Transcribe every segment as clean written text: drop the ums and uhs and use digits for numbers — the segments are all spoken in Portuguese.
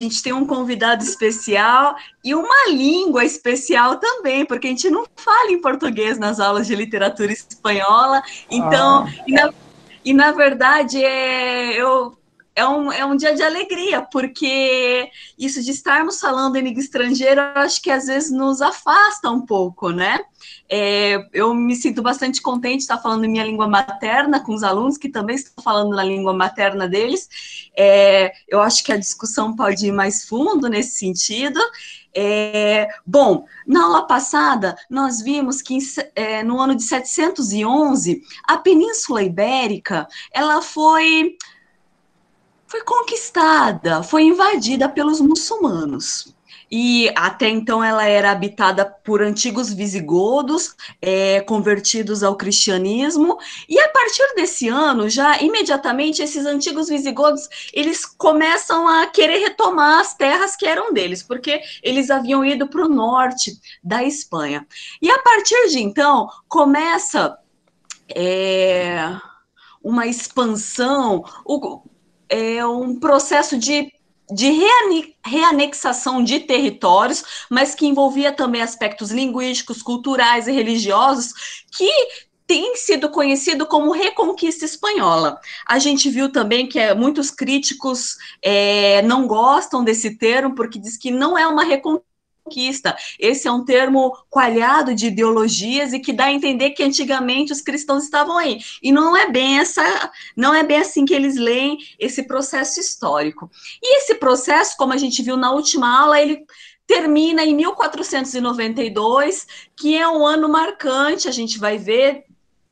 gente tem um convidado especial e uma língua especial também, porque a gente não fala em português nas aulas de literatura espanhola. Então, Ah, na verdade, é um dia de alegria, porque isso de estarmos falando em língua estrangeira, eu acho que às vezes nos afasta um pouco, né? Eu me sinto bastante contente de estar falando em minha língua materna com os alunos que também estão falando na língua materna deles. Eu acho que a discussão pode ir mais fundo nesse sentido. Bom, na aula passada, nós vimos que no ano de 711, a Península Ibérica ela foi conquistada, foi invadida pelos muçulmanos. E até então ela era habitada por antigos visigodos, convertidos ao cristianismo. E a partir desse ano, já imediatamente, esses antigos visigodos eles começam a querer retomar as terras que eram deles, porque eles haviam ido para o norte da Espanha. E a partir de então começa uma expansão, um processo de reanexação de territórios, mas que envolvia também aspectos linguísticos, culturais e religiosos, que tem sido conhecido como Reconquista Espanhola. A gente viu também que muitos críticos não gostam desse termo, porque diz que não é uma reconquista. Esse é um termo coalhado de ideologias e que dá a entender que antigamente os cristãos estavam aí. E não é bem assim que eles leem esse processo histórico. E esse processo, como a gente viu na última aula, ele termina em 1492, que é um ano marcante, a gente vai ver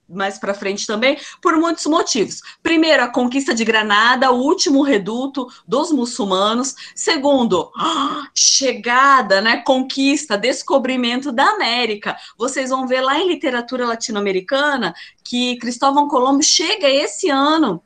mais para frente também, por muitos motivos. Primeiro, a conquista de Granada, o último reduto dos muçulmanos. Segundo, chegada, né, conquista, descobrimento da América. Vocês vão ver lá em literatura latino-americana que Cristóvão Colombo chega esse ano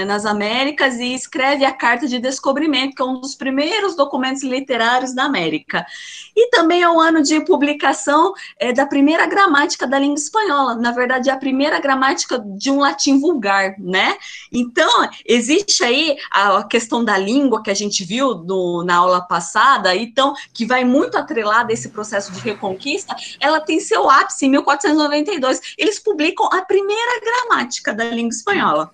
nas Américas e escreve a Carta de Descobrimento, que é um dos primeiros documentos literários da América. E também é o ano de publicação da primeira gramática da língua espanhola. Na verdade, é a primeira gramática de um latim vulgar, né? Então, existe aí a questão da língua que a gente viu na aula passada, então, que vai muito atrelada a esse processo de reconquista, ela tem seu ápice em 1492. Eles publicam a primeira gramática da língua espanhola.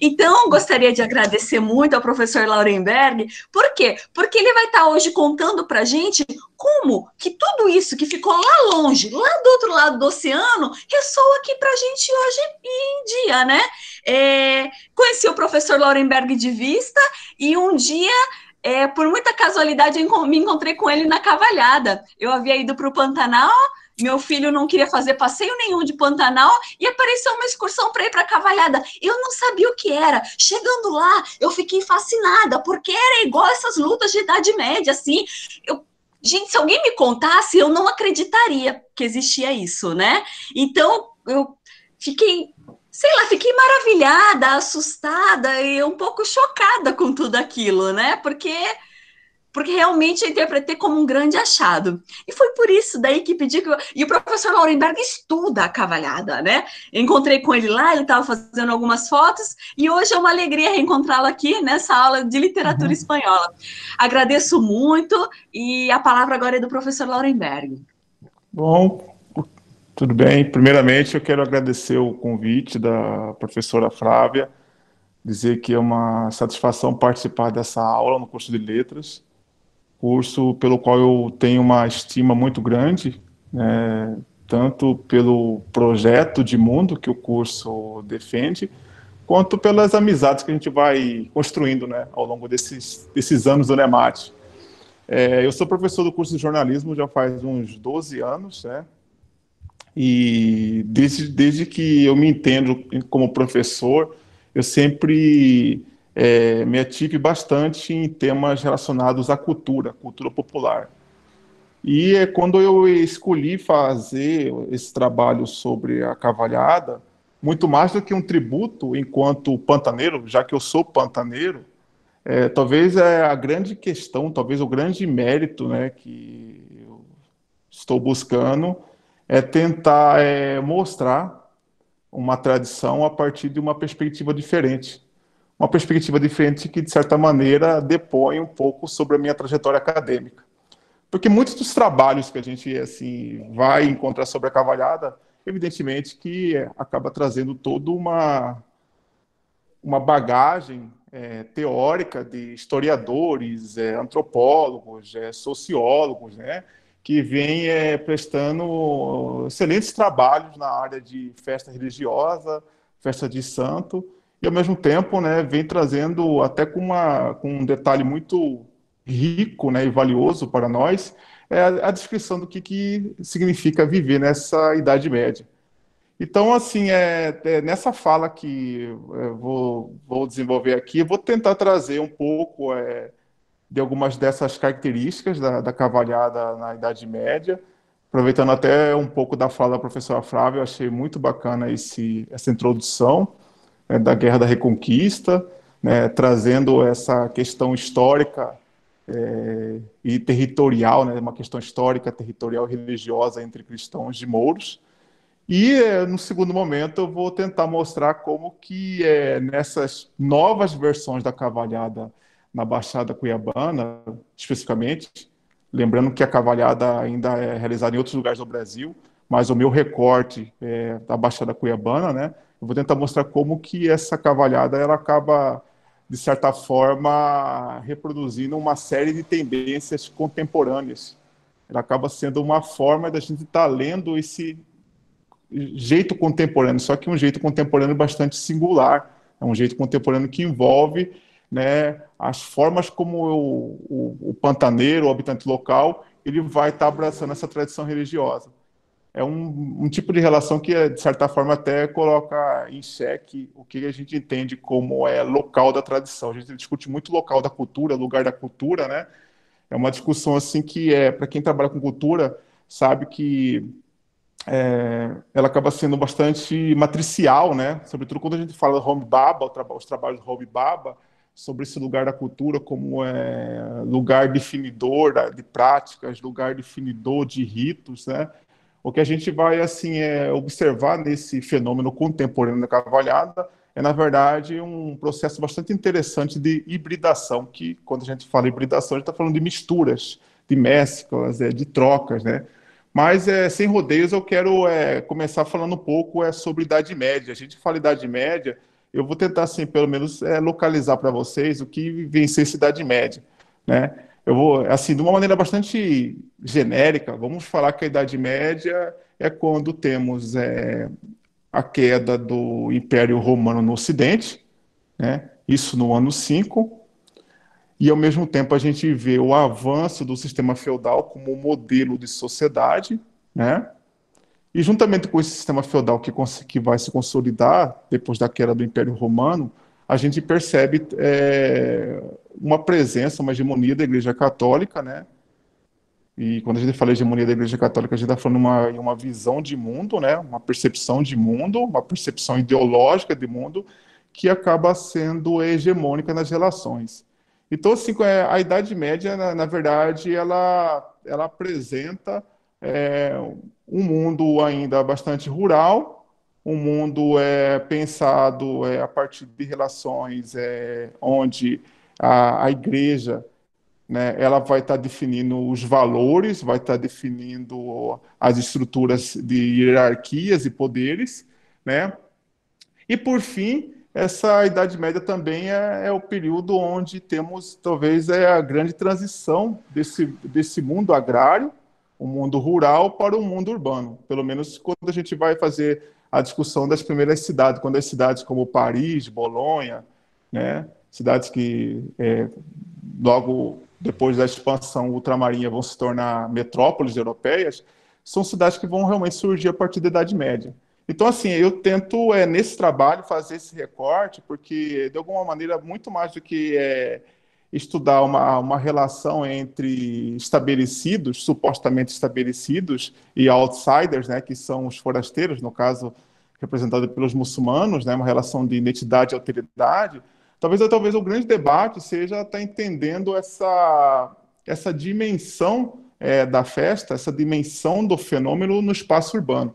Então, gostaria de agradecer muito ao professor Laurenberg. Por quê? Porque ele vai estar hoje contando para a gente como que tudo isso que ficou lá longe, lá do outro lado do oceano, ressoa aqui para a gente hoje em dia, né? Conheci o professor Laurenberg de vista e um dia por muita casualidade, eu me encontrei com ele na Cavalhada. Eu havia ido para o Pantanal, meu filho não queria fazer passeio nenhum de Pantanal e apareceu uma excursão para ir para a Cavalhada. Eu não sabia o que era. Chegando lá, eu fiquei fascinada, porque era igual essas lutas de Idade Média, assim. Gente, se alguém me contasse, eu não acreditaria que existia isso, né? Então, eu fiquei, sei lá, fiquei maravilhada, assustada e um pouco chocada com tudo aquilo, né? Porque realmente eu interpretei como um grande achado. E foi por isso daí que pedi que E o professor Laurenberg estuda a cavalhada, né? Eu encontrei com ele lá, ele estava fazendo algumas fotos, e hoje é uma alegria reencontrá-lo aqui nessa aula de literatura uhum. espanhola. Agradeço muito, e a palavra agora é do professor Laurenberg. Bom, tudo bem. Primeiramente, eu quero agradecer o convite da professora Flávia, dizer que é uma satisfação participar dessa aula no curso de Letras, curso pelo qual eu tenho uma estima muito grande, né, tanto pelo projeto de mundo que o curso defende, quanto pelas amizades que a gente vai construindo, né, ao longo desses anos do NEMAT. Eu sou professor do curso de jornalismo já faz uns 12 anos, né? E desde que eu me entendo como professor, eu sempre me ative bastante em temas relacionados à cultura popular. E é quando eu escolhi fazer esse trabalho sobre a cavalhada, muito mais do que um tributo enquanto pantaneiro, já que eu sou pantaneiro, talvez é a grande questão, talvez o grande mérito, né, que eu estou buscando é tentar mostrar uma tradição a partir de uma perspectiva diferente. uma perspectiva diferente que, de certa maneira, depõe um pouco sobre a minha trajetória acadêmica. Porque muitos dos trabalhos que a gente assim vai encontrar sobre a cavalhada, evidentemente que acaba trazendo toda uma bagagem teórica de historiadores, antropólogos, sociólogos, né, que vem prestando excelentes trabalhos na área de festa religiosa, festa de santo, e ao mesmo tempo, né, vem trazendo até com um detalhe muito rico, né, e valioso para nós, a descrição do que significa viver nessa Idade Média. Então, assim, nessa fala que eu vou desenvolver aqui, eu vou tentar trazer um pouco de algumas dessas características da cavalhada na Idade Média, aproveitando até um pouco da fala da professora Flávia. Eu achei muito bacana essa introdução da Guerra da Reconquista, né, trazendo essa questão histórica e territorial, né, uma questão histórica, territorial e religiosa entre cristãos e mouros. E, no segundo momento, eu vou tentar mostrar como que nessas novas versões da cavalhada na Baixada Cuiabana, especificamente, lembrando que a cavalhada ainda é realizada em outros lugares do Brasil, mas o meu recorte é da Baixada Cuiabana, né? Eu vou tentar mostrar como que essa cavalhada ela acaba, de certa forma, reproduzindo uma série de tendências contemporâneas. Ela acaba sendo uma forma da gente estar lendo esse jeito contemporâneo, só que um jeito contemporâneo bastante singular, é um jeito contemporâneo que envolve, né, as formas como o pantaneiro, o habitante local, ele vai estar abraçando essa tradição religiosa. É um tipo de relação que, de certa forma, até coloca em xeque o que a gente entende como local da tradição. A gente discute muito local da cultura, lugar da cultura, né? É uma discussão assim que, para quem trabalha com cultura, sabe que ela acaba sendo bastante matricial, né? Sobretudo quando a gente fala do Homi Bhabha, os trabalhos do Homi Bhabha, sobre esse lugar da cultura como lugar definidor de práticas, lugar definidor de ritos, né? O que a gente vai assim observar nesse fenômeno contemporâneo da cavalhada na verdade, um processo bastante interessante de hibridação, que quando a gente fala hibridação, a gente está falando de misturas, de mesclas, de trocas, né? Mas, sem rodeios, eu quero começar falando um pouco sobre Idade Média. A gente fala Idade Média, eu vou tentar, assim, pelo menos, localizar para vocês o que vivencia essa Idade Média, né? Eu vou, assim, de uma maneira bastante genérica, vamos falar que a Idade Média é quando temos a queda do Império Romano no Ocidente, né? Isso no ano 5, e ao mesmo tempo a gente vê o avanço do sistema feudal como modelo de sociedade, né? E juntamente com esse sistema feudal que vai se consolidar depois da queda do Império Romano, a gente percebe uma presença, uma hegemonia da Igreja Católica, né? E quando a gente fala hegemonia da Igreja Católica, a gente está falando uma visão de mundo, né? Uma percepção de mundo, uma percepção ideológica de mundo que acaba sendo hegemônica nas relações. Então, assim, a Idade Média, na verdade, ela apresenta é, um mundo ainda bastante rural, um mundo pensado a partir de relações onde a igreja, né, ela vai estar definindo os valores, vai estar definindo as estruturas de hierarquias e poderes, né? E, por fim, essa Idade Média também é o período onde temos, talvez, a grande transição desse mundo agrário, o mundo rural, para o mundo urbano. Pelo menos quando a gente vai fazer a discussão das primeiras cidades, quando as cidades como Paris, Bolonha, né, cidades que logo depois da expansão ultramarinha vão se tornar metrópoles europeias, são cidades que vão realmente surgir a partir da Idade Média. Então, assim, eu tento, nesse trabalho, fazer esse recorte, porque, de alguma maneira, muito mais do que estudar uma relação entre estabelecidos, supostamente estabelecidos, e outsiders, né, que são os forasteiros, no caso, representado pelos muçulmanos, né, uma relação de identidade e alteridade. Talvez o grande debate seja estar entendendo essa dimensão da festa, essa dimensão do fenômeno no espaço urbano,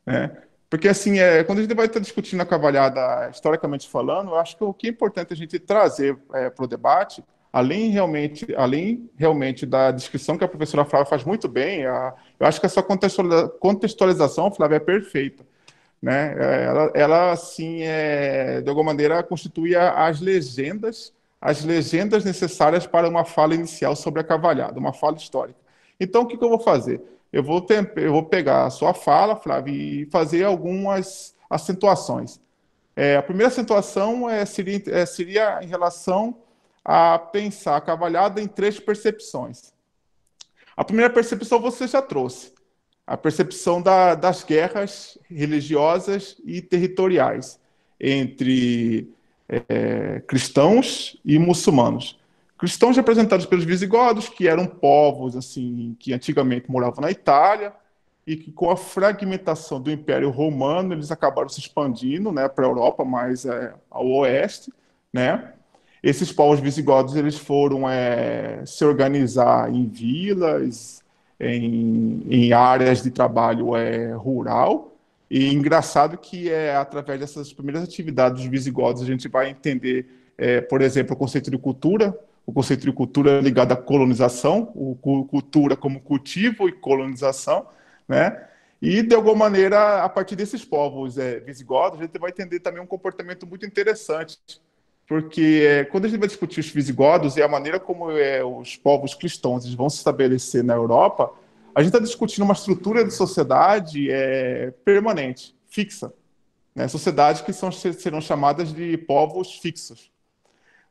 né? Porque, assim, quando a gente vai estar discutindo a cavalhada, historicamente falando, eu acho que o que é importante a gente trazer para o debate, além realmente da descrição que a professora Flávia faz muito bem, eu acho que essa contextualização, Flávia, é perfeita, né? Ela assim, de alguma maneira, constitui as legendas necessárias para uma fala inicial sobre a cavalhada, uma fala histórica. Então, o que eu vou fazer? Eu vou pegar a sua fala, Flávio, e fazer algumas acentuações. A primeira acentuação seria em relação a pensar a cavalhada em três percepções. A primeira percepção você já trouxe, a percepção das guerras religiosas e territoriais entre cristãos e muçulmanos. Cristãos representados pelos visigodos, que eram povos assim que antigamente moravam na Itália e que com a fragmentação do Império Romano eles acabaram se expandindo, né, para a Europa, mais ao oeste, né? Esses povos visigodos eles foram se organizar em vilas, em áreas de trabalho rural. E engraçado que através dessas primeiras atividades dos visigodos a gente vai entender, por exemplo, o conceito de cultura ligado à colonização, cultura como cultivo e colonização, né? E, de alguma maneira, a partir desses povos visigodos, a gente vai entender também um comportamento muito interessante, porque quando a gente vai discutir os visigodos e a maneira como os povos cristãos vão se estabelecer na Europa, a gente está discutindo uma estrutura de sociedade permanente, fixa, né? Sociedades que serão chamadas de povos fixos.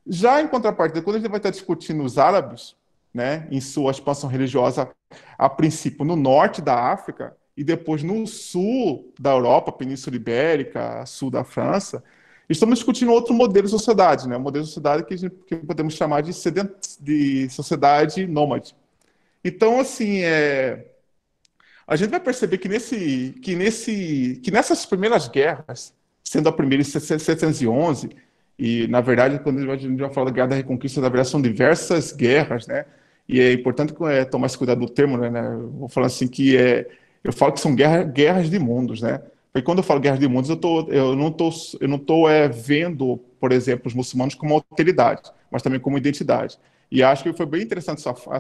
Já em contrapartida, quando a gente vai estar discutindo os árabes, né, em sua expansão religiosa, a princípio no norte da África e depois no sul da Europa, Península Ibérica, sul da França, estamos discutindo outro modelo de sociedade, né, um modelo de sociedade que podemos chamar de sociedade nômade. Então, assim, a gente vai perceber que nessas primeiras guerras, sendo a primeira em 711, e, na verdade, quando a gente vai falar da Guerra da Reconquista, na verdade, são diversas guerras, né? E é importante tomar esse cuidado do termo, né? Eu vou falar assim eu falo que são guerras de mundos, né? Porque quando eu falo guerras de mundos, eu não tô vendo, por exemplo, os muçulmanos como alteridade, mas também como identidade. E acho que foi bem interessante a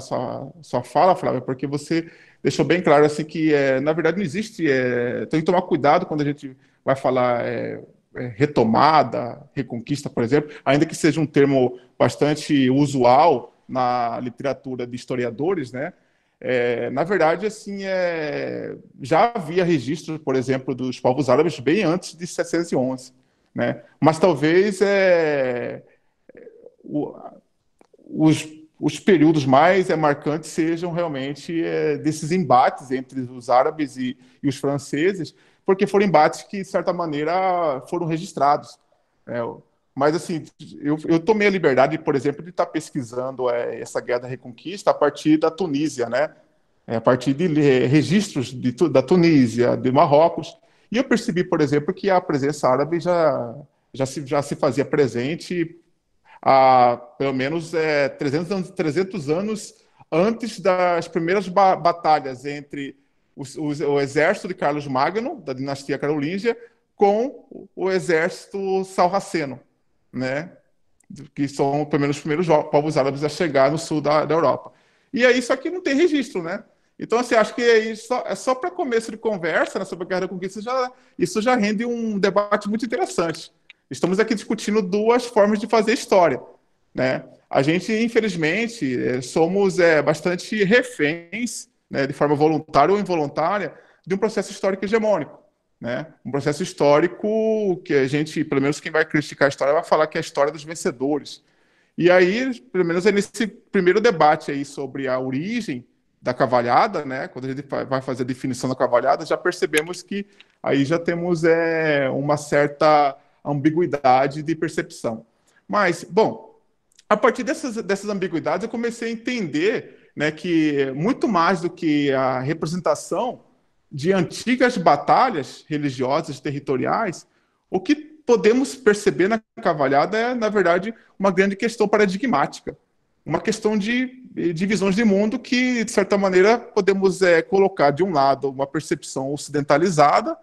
sua fala, Flávia, porque você deixou bem claro assim que, na verdade, não existe. Tem que tomar cuidado quando a gente vai falar retomada, reconquista, por exemplo, ainda que seja um termo bastante usual na literatura de historiadores, né? Na verdade, assim, já havia registros, por exemplo, dos povos árabes bem antes de 711, né? Mas talvez o, os, os períodos mais marcantes sejam realmente desses embates entre os árabes e os franceses, porque foram embates que, de certa maneira, foram registrados. Né? Mas, assim, eu tomei a liberdade, por exemplo, de estar pesquisando essa Guerra da Reconquista a partir da Tunísia, né? A partir de registros da Tunísia, de Marrocos, e eu percebi, por exemplo, que a presença árabe já se fazia presente há pelo menos 300 anos antes das primeiras batalhas entre o exército de Carlos Magno, da dinastia carolíngia, com o exército sarraceno, né? Que são pelo menos os primeiros povos árabes a chegar no sul da Europa. E aí, isso aqui não tem registro, né? Então, assim, acho que só para começo de conversa, né, sobre a Guerra da Conquista, isso já rende um debate muito interessante. Estamos aqui discutindo duas formas de fazer história, né? A gente, infelizmente, somos bastante reféns, né, de forma voluntária ou involuntária, de um processo histórico hegemônico, né? Um processo histórico que a gente, pelo menos quem vai criticar a história, vai falar que é a história dos vencedores. E aí, pelo menos nesse primeiro debate aí sobre a origem da cavalhada, né? Quando a gente vai fazer a definição da cavalhada, já percebemos que aí já temos uma certa ambiguidade de percepção. Mas, bom, a partir dessas ambiguidades, eu comecei a entender, né, que muito mais do que a representação de antigas batalhas religiosas territoriais, o que podemos perceber na cavalhada na verdade, uma grande questão paradigmática, uma questão de visões de mundo que, de certa maneira, podemos colocar, de um lado, uma percepção ocidentalizada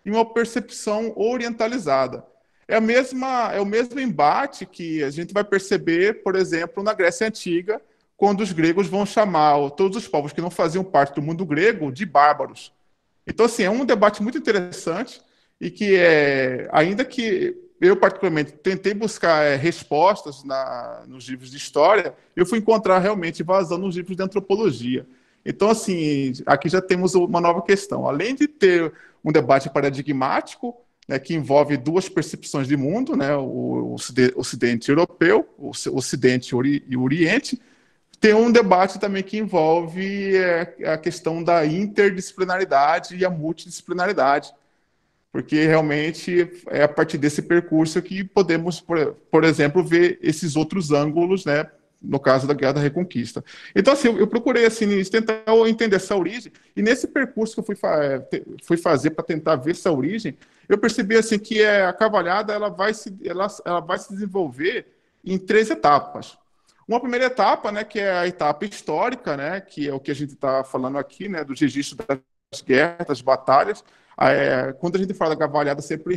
e uma percepção orientalizada. É o mesmo embate que a gente vai perceber, por exemplo, na Grécia Antiga, quando os gregos vão chamar todos os povos que não faziam parte do mundo grego de bárbaros. Então, assim, é um debate muito interessante e que, ainda que eu, particularmente, tentei buscar respostas nos livros de história, eu fui encontrar realmente vazão nos livros de antropologia. Então, assim, aqui já temos uma nova questão. Além de ter um debate paradigmático, né, que envolve duas percepções de mundo, né, o Ocidente europeu, o Ocidente e o Oriente, tem um debate também que envolve a questão da interdisciplinaridade e a multidisciplinaridade, porque realmente é a partir desse percurso que podemos, por exemplo, ver esses outros ângulos, né, no caso da Guerra da Reconquista. Então, assim, eu procurei assim, tentar entender essa origem, e nesse percurso que eu fui fazer para tentar ver essa origem, eu percebi assim, que a cavalhada ela vai se desenvolver em 3 etapas. Uma primeira etapa, né, que é a etapa histórica, né, que é o que a gente está falando aqui, né, dos registros das guerras, das batalhas. Quando a gente fala da cavalhada, sempre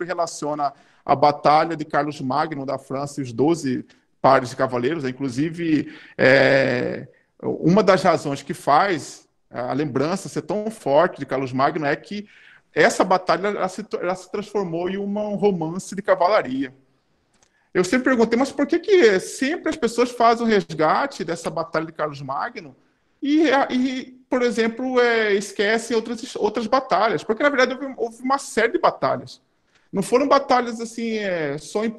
relaciona a batalha de Carlos Magno da França e os 12 pares de cavaleiros. Inclusive, uma das razões que faz a lembrança ser tão forte de Carlos Magno é que essa batalha ela se transformou em um romance de cavalaria. Eu sempre perguntei, mas por que sempre as pessoas fazem o resgate dessa batalha de Carlos Magno e por exemplo, esquecem outras batalhas? Porque, na verdade, houve uma série de batalhas. Não foram batalhas assim só em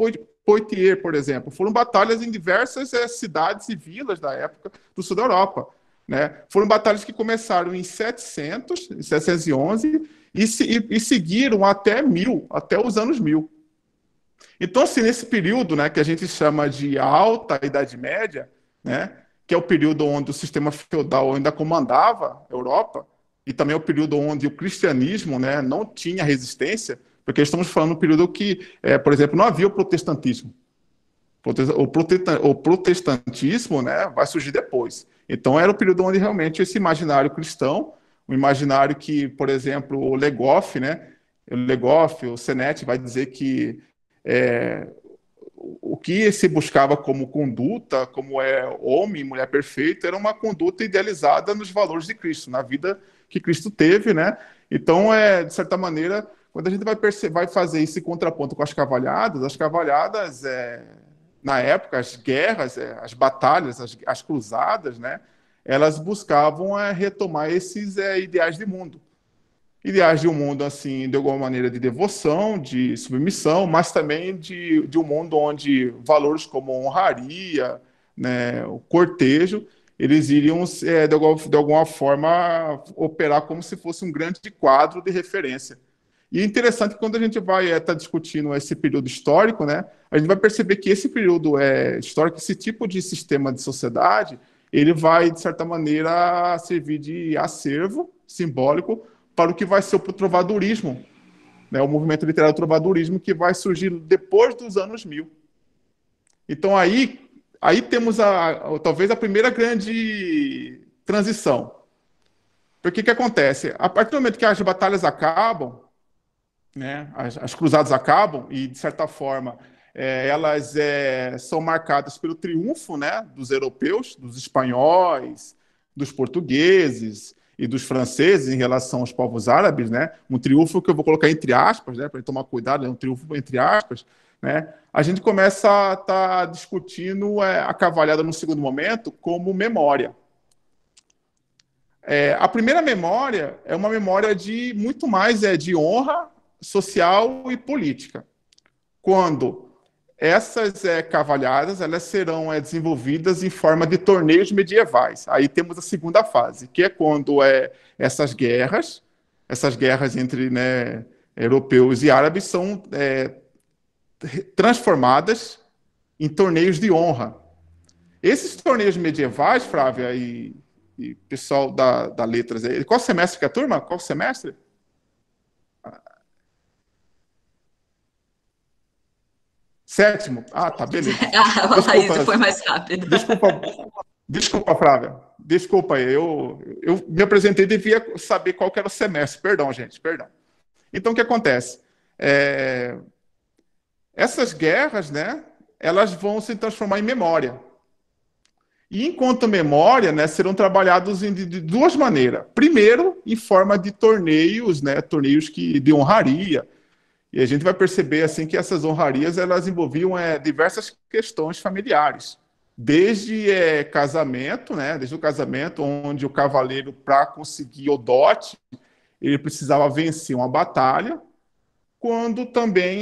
Poitiers, por exemplo. Foram batalhas em diversas cidades e vilas da época do sul da Europa. Né? Foram batalhas que começaram em 711 e seguiram até os anos 1000. Então, assim, nesse período, né, que a gente chama de Alta Idade Média, né, que é o período onde o sistema feudal ainda comandava a Europa, e também é o período onde o cristianismo, né, não tinha resistência, porque estamos falando de um período que, por exemplo, não havia o protestantismo. O protestantismo, né, vai surgir depois. Então, era o período onde realmente esse imaginário cristão, um imaginário que, por exemplo, o Legoff, né, o Senetti vai dizer que o que se buscava como conduta, como homem e mulher perfeito, era uma conduta idealizada nos valores de Cristo, na vida que Cristo teve, né? Então, de certa maneira, quando a gente vai fazer esse contraponto com as cavalhadas, na época, as guerras, as batalhas, as cruzadas, né? Elas buscavam retomar esses ideais de mundo. Ideais de um mundo, assim, de alguma maneira de devoção, de submissão, mas também de um mundo onde valores como honraria, né, o cortejo, eles iriam, de alguma forma, operar como se fosse um grande quadro de referência. E é interessante que quando a gente vai estar discutindo esse período histórico, né, a gente vai perceber que esse período histórico, esse tipo de sistema de sociedade, ele vai, de certa maneira, servir de acervo simbólico para o que vai ser o trovadorismo, né, o movimento literário do trovadorismo, que vai surgir depois dos anos 1000. Então, aí temos talvez a primeira grande transição. Porque o que acontece? A partir do momento que as batalhas acabam, né, as cruzadas acabam, e, de certa forma, elas são marcadas pelo triunfo, né, dos europeus, dos espanhóis, dos portugueses e dos franceses em relação aos povos árabes, né? Um triunfo que eu vou colocar entre aspas, né, para tomar cuidado, é um triunfo entre aspas, né? A gente começa a estar discutindo a cavalhada no segundo momento como memória. A primeira memória é uma memória de muito mais de honra social e política. Quando essas cavalhadas elas serão desenvolvidas em forma de torneios medievais. Aí temos a segunda fase, que é quando essas guerras entre, né, europeus e árabes são transformadas em torneios de honra. Esses torneios medievais, Flávia e pessoal da Letras, qual semestre que é a turma? Qual semestre? Sétimo? Ah, tá, beleza. A Laís foi mais rápido. Desculpa, Flávia. Desculpa, eu me apresentei e devia saber qual que era o semestre. Perdão, gente, perdão. Então, o que acontece? É, essas guerras, né, elas vão se transformar em memória. E enquanto memória, né, serão trabalhados de duas maneiras. Primeiro, em forma de torneios, né, torneios de honraria. E a gente vai perceber assim que essas honrarias elas envolviam diversas questões familiares, desde casamento, né, desde o casamento onde o cavaleiro para conseguir o dote ele precisava vencer uma batalha, quando também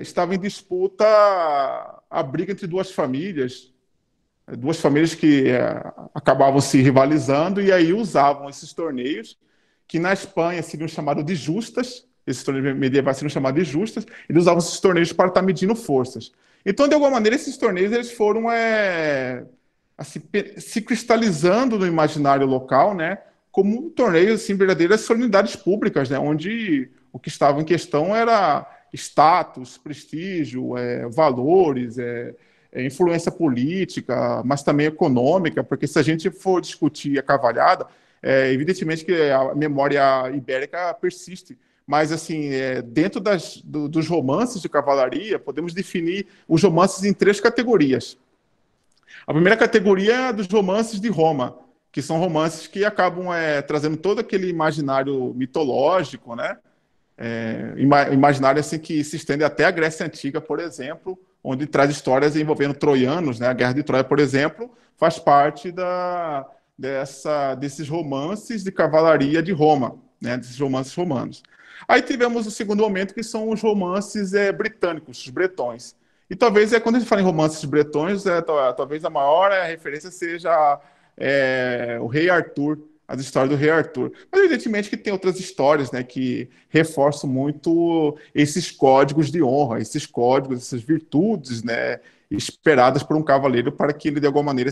estava em disputa a briga entre duas famílias que acabavam se rivalizando e aí usavam esses torneios, que na Espanha seriam chamados de justas, esses torneios medievais seriam chamados de justas, eles usavam esses torneios para estar medindo forças. Então, de alguma maneira, esses torneios eles foram assim, se cristalizando no imaginário local, né, como um torneio, assim, verdadeiras solenidades públicas, né, onde o que estava em questão era status, prestígio, valores, influência política, mas também econômica, porque se a gente for discutir a cavalhada, evidentemente que a memória ibérica persiste, mas assim, dentro dos romances de cavalaria, podemos definir os romances em três categorias. A primeira categoria é dos romances de Roma, que são romances que acabam trazendo todo aquele imaginário mitológico, né? Imaginário assim que se estende até a Grécia Antiga, por exemplo, onde traz histórias envolvendo troianos, né? A Guerra de Troia, por exemplo, faz parte desses romances de cavalaria de Roma, né? Desses romances romanos. Aí tivemos o segundo momento, que são os romances britânicos, os bretões. E talvez, quando a gente fala em romances bretões, talvez a maior referência seja o Rei Arthur, as histórias do Rei Arthur. Mas, evidentemente, que tem outras histórias, né, que reforçam muito esses códigos de honra, esses códigos, essas virtudes, né, esperadas por um cavaleiro para que ele, de alguma maneira,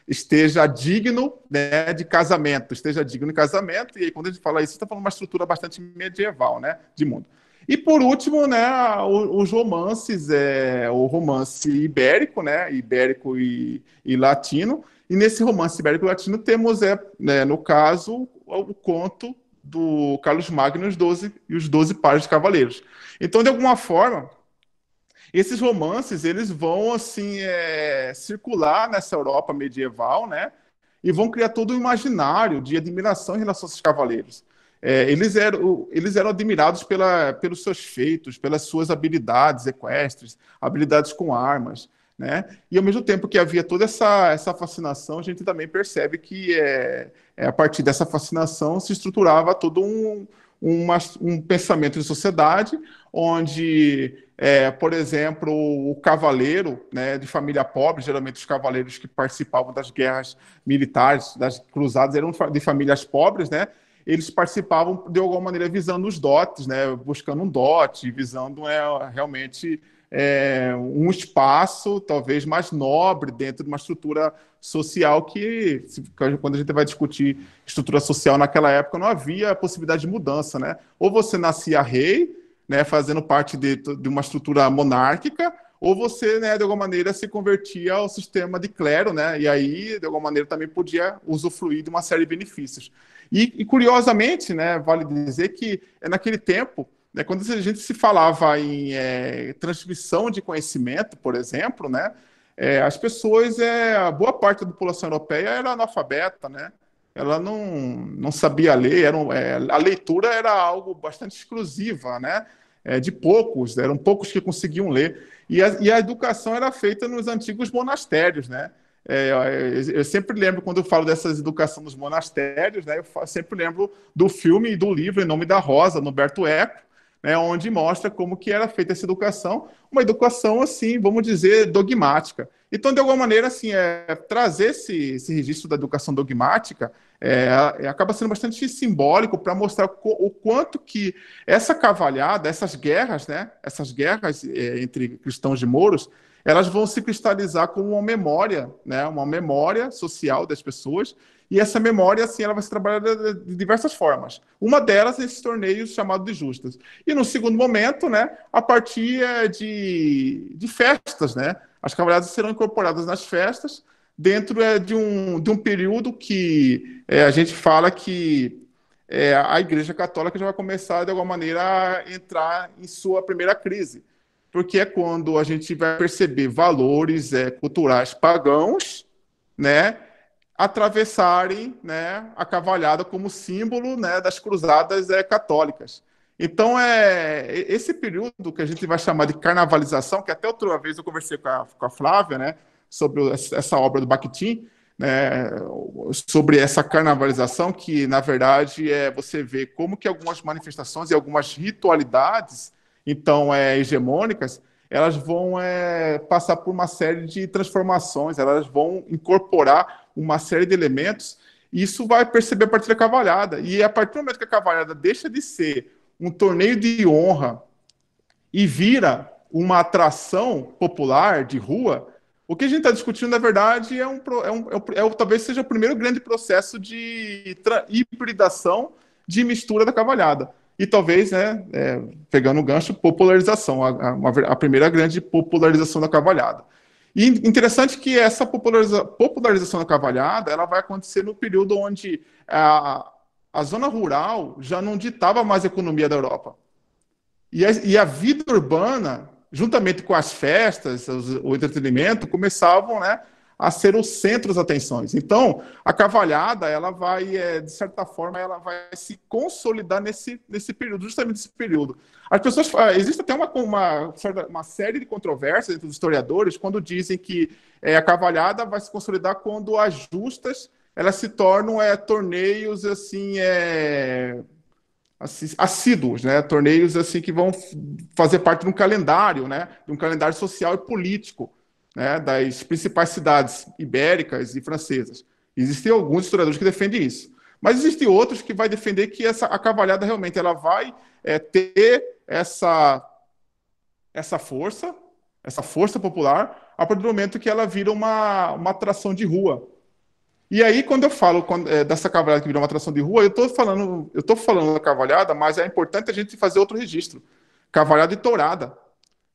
esteja digno, né, de casamento, esteja digno de casamento. E aí, quando a gente fala isso, está falando uma estrutura bastante medieval, né, de mundo. E, por último, né, os romances, o romance ibérico, né, ibérico e latino. E nesse romance ibérico-latino temos, né, no caso, o conto do Carlos Magno e os 12 pares de cavaleiros. Então, de alguma forma, esses romances eles vão assim circular nessa Europa medieval, né? E vão criar todo um imaginário de admiração em relação a esses cavaleiros. Eles eram admirados pelos seus feitos, pelas suas habilidades equestres, habilidades com armas, né? E ao mesmo tempo que havia toda essa fascinação, a gente também percebe que a partir dessa fascinação se estruturava todo um pensamento de sociedade, onde, por exemplo, o cavaleiro, né, de família pobre, geralmente os cavaleiros que participavam das guerras militares, das cruzadas, eram de famílias pobres, né? Eles participavam de alguma maneira visando os dotes, né? Buscando um dote, visando realmente um espaço talvez mais nobre dentro de uma estrutura social que, quando a gente vai discutir estrutura social naquela época, não havia possibilidade de mudança, né? Ou você nascia rei, né, fazendo parte de uma estrutura monárquica, ou você, né, de alguma maneira, se convertia ao sistema de clero, né? E aí, de alguma maneira, também podia usufruir de uma série de benefícios. E curiosamente, né, vale dizer que naquele tempo, né, quando a gente se falava em transmissão de conhecimento, por exemplo, né, as pessoas, a boa parte da população europeia era analfabeta, né? Ela não sabia ler, a leitura era algo bastante exclusiva, né? De poucos, eram poucos que conseguiam ler. E a educação era feita nos antigos monastérios, né? Eu sempre lembro, quando eu falo dessas educação nos monastérios, né, eu sempre lembro do filme e do livro Em Nome da Rosa, no Humberto Eco, né, onde mostra como que era feita essa educação, uma educação, assim, vamos dizer, dogmática. Então, de alguma maneira, assim, trazer esse registro da educação dogmática acaba sendo bastante simbólico para mostrar o quanto que essa cavalhada, essas guerras, né, entre cristãos e mouros, elas vão se cristalizar como uma memória, né, uma memória social das pessoas, e essa memória, assim, ela vai ser trabalhada de diversas formas. Uma delas é esses torneios chamados de justas. E no segundo momento, né, a partir de festas, né, as cavalhadas serão incorporadas nas festas, dentro de um período que a gente fala que a Igreja Católica já vai começar, de alguma maneira, a entrar em sua primeira crise. Porque é quando a gente vai perceber valores culturais pagãos, né, atravessarem, né, a cavalhada como símbolo, né, das cruzadas católicas. Então, esse período que a gente vai chamar de carnavalização, que até outra vez eu conversei com a Flávia, né, sobre essa obra do Bakhtin, né, sobre essa carnavalização, que, na verdade, você vê como que algumas manifestações e algumas ritualidades, então, hegemônicas, elas vão passar por uma série de transformações, elas vão incorporar uma série de elementos, e isso vai perceber a partir da cavalhada. E a partir do momento que a cavalhada deixa de ser um torneio de honra e vira uma atração popular de rua, o que a gente está discutindo, na verdade, talvez seja o primeiro grande processo de hibridação, de mistura da cavalhada. E talvez, né, pegando o gancho, popularização, a primeira grande popularização da cavalhada. E interessante que essa popularização da cavalhada ela vai acontecer no período onde a zona rural já não ditava mais a economia da Europa. E a vida urbana, juntamente com as festas, o entretenimento, começavam, né, a ser os centros das atenções. Então, a cavalhada, ela vai, de certa forma, ela vai se consolidar nesse período, justamente nesse período. As pessoas, existe até uma série de controvérsias entre os historiadores quando dizem que a cavalhada vai se consolidar quando as justas elas se tornam torneios assim assíduos, né? Torneios assim que vão fazer parte de um calendário, né? De um calendário social e político, né? Das principais cidades ibéricas e francesas. Existem alguns historiadores que defendem isso, mas existem outros que vai defender que a cavalhada realmente ela vai ter essa força popular a partir do momento que ela vira uma atração de rua. E aí, quando eu falo dessa cavalhada que virou uma atração de rua, eu estou falando da cavalhada, mas é importante a gente fazer outro registro. Cavalhada e tourada.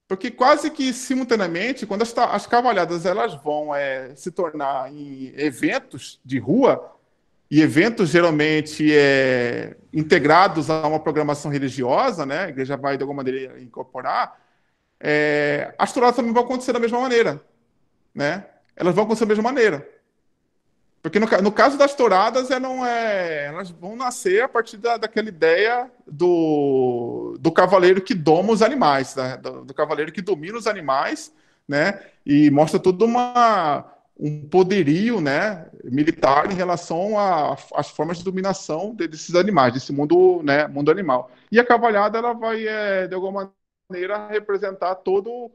Porque quase que simultaneamente, quando as cavalhadas elas vão se tornar em eventos de rua, e eventos geralmente integrados a uma programação religiosa, né? A igreja vai de alguma maneira incorporar, as touradas também vão acontecer da mesma maneira. Né? Elas vão acontecer da mesma maneira. Porque no caso das touradas, elas vão nascer a partir daquela ideia do cavaleiro que doma os animais, né? do cavaleiro que domina os animais, né? E mostra todo um poderio, né, militar em relação às formas de dominação desses animais, desse mundo, né, mundo animal. E a cavalhada ela vai, de alguma maneira, representar todo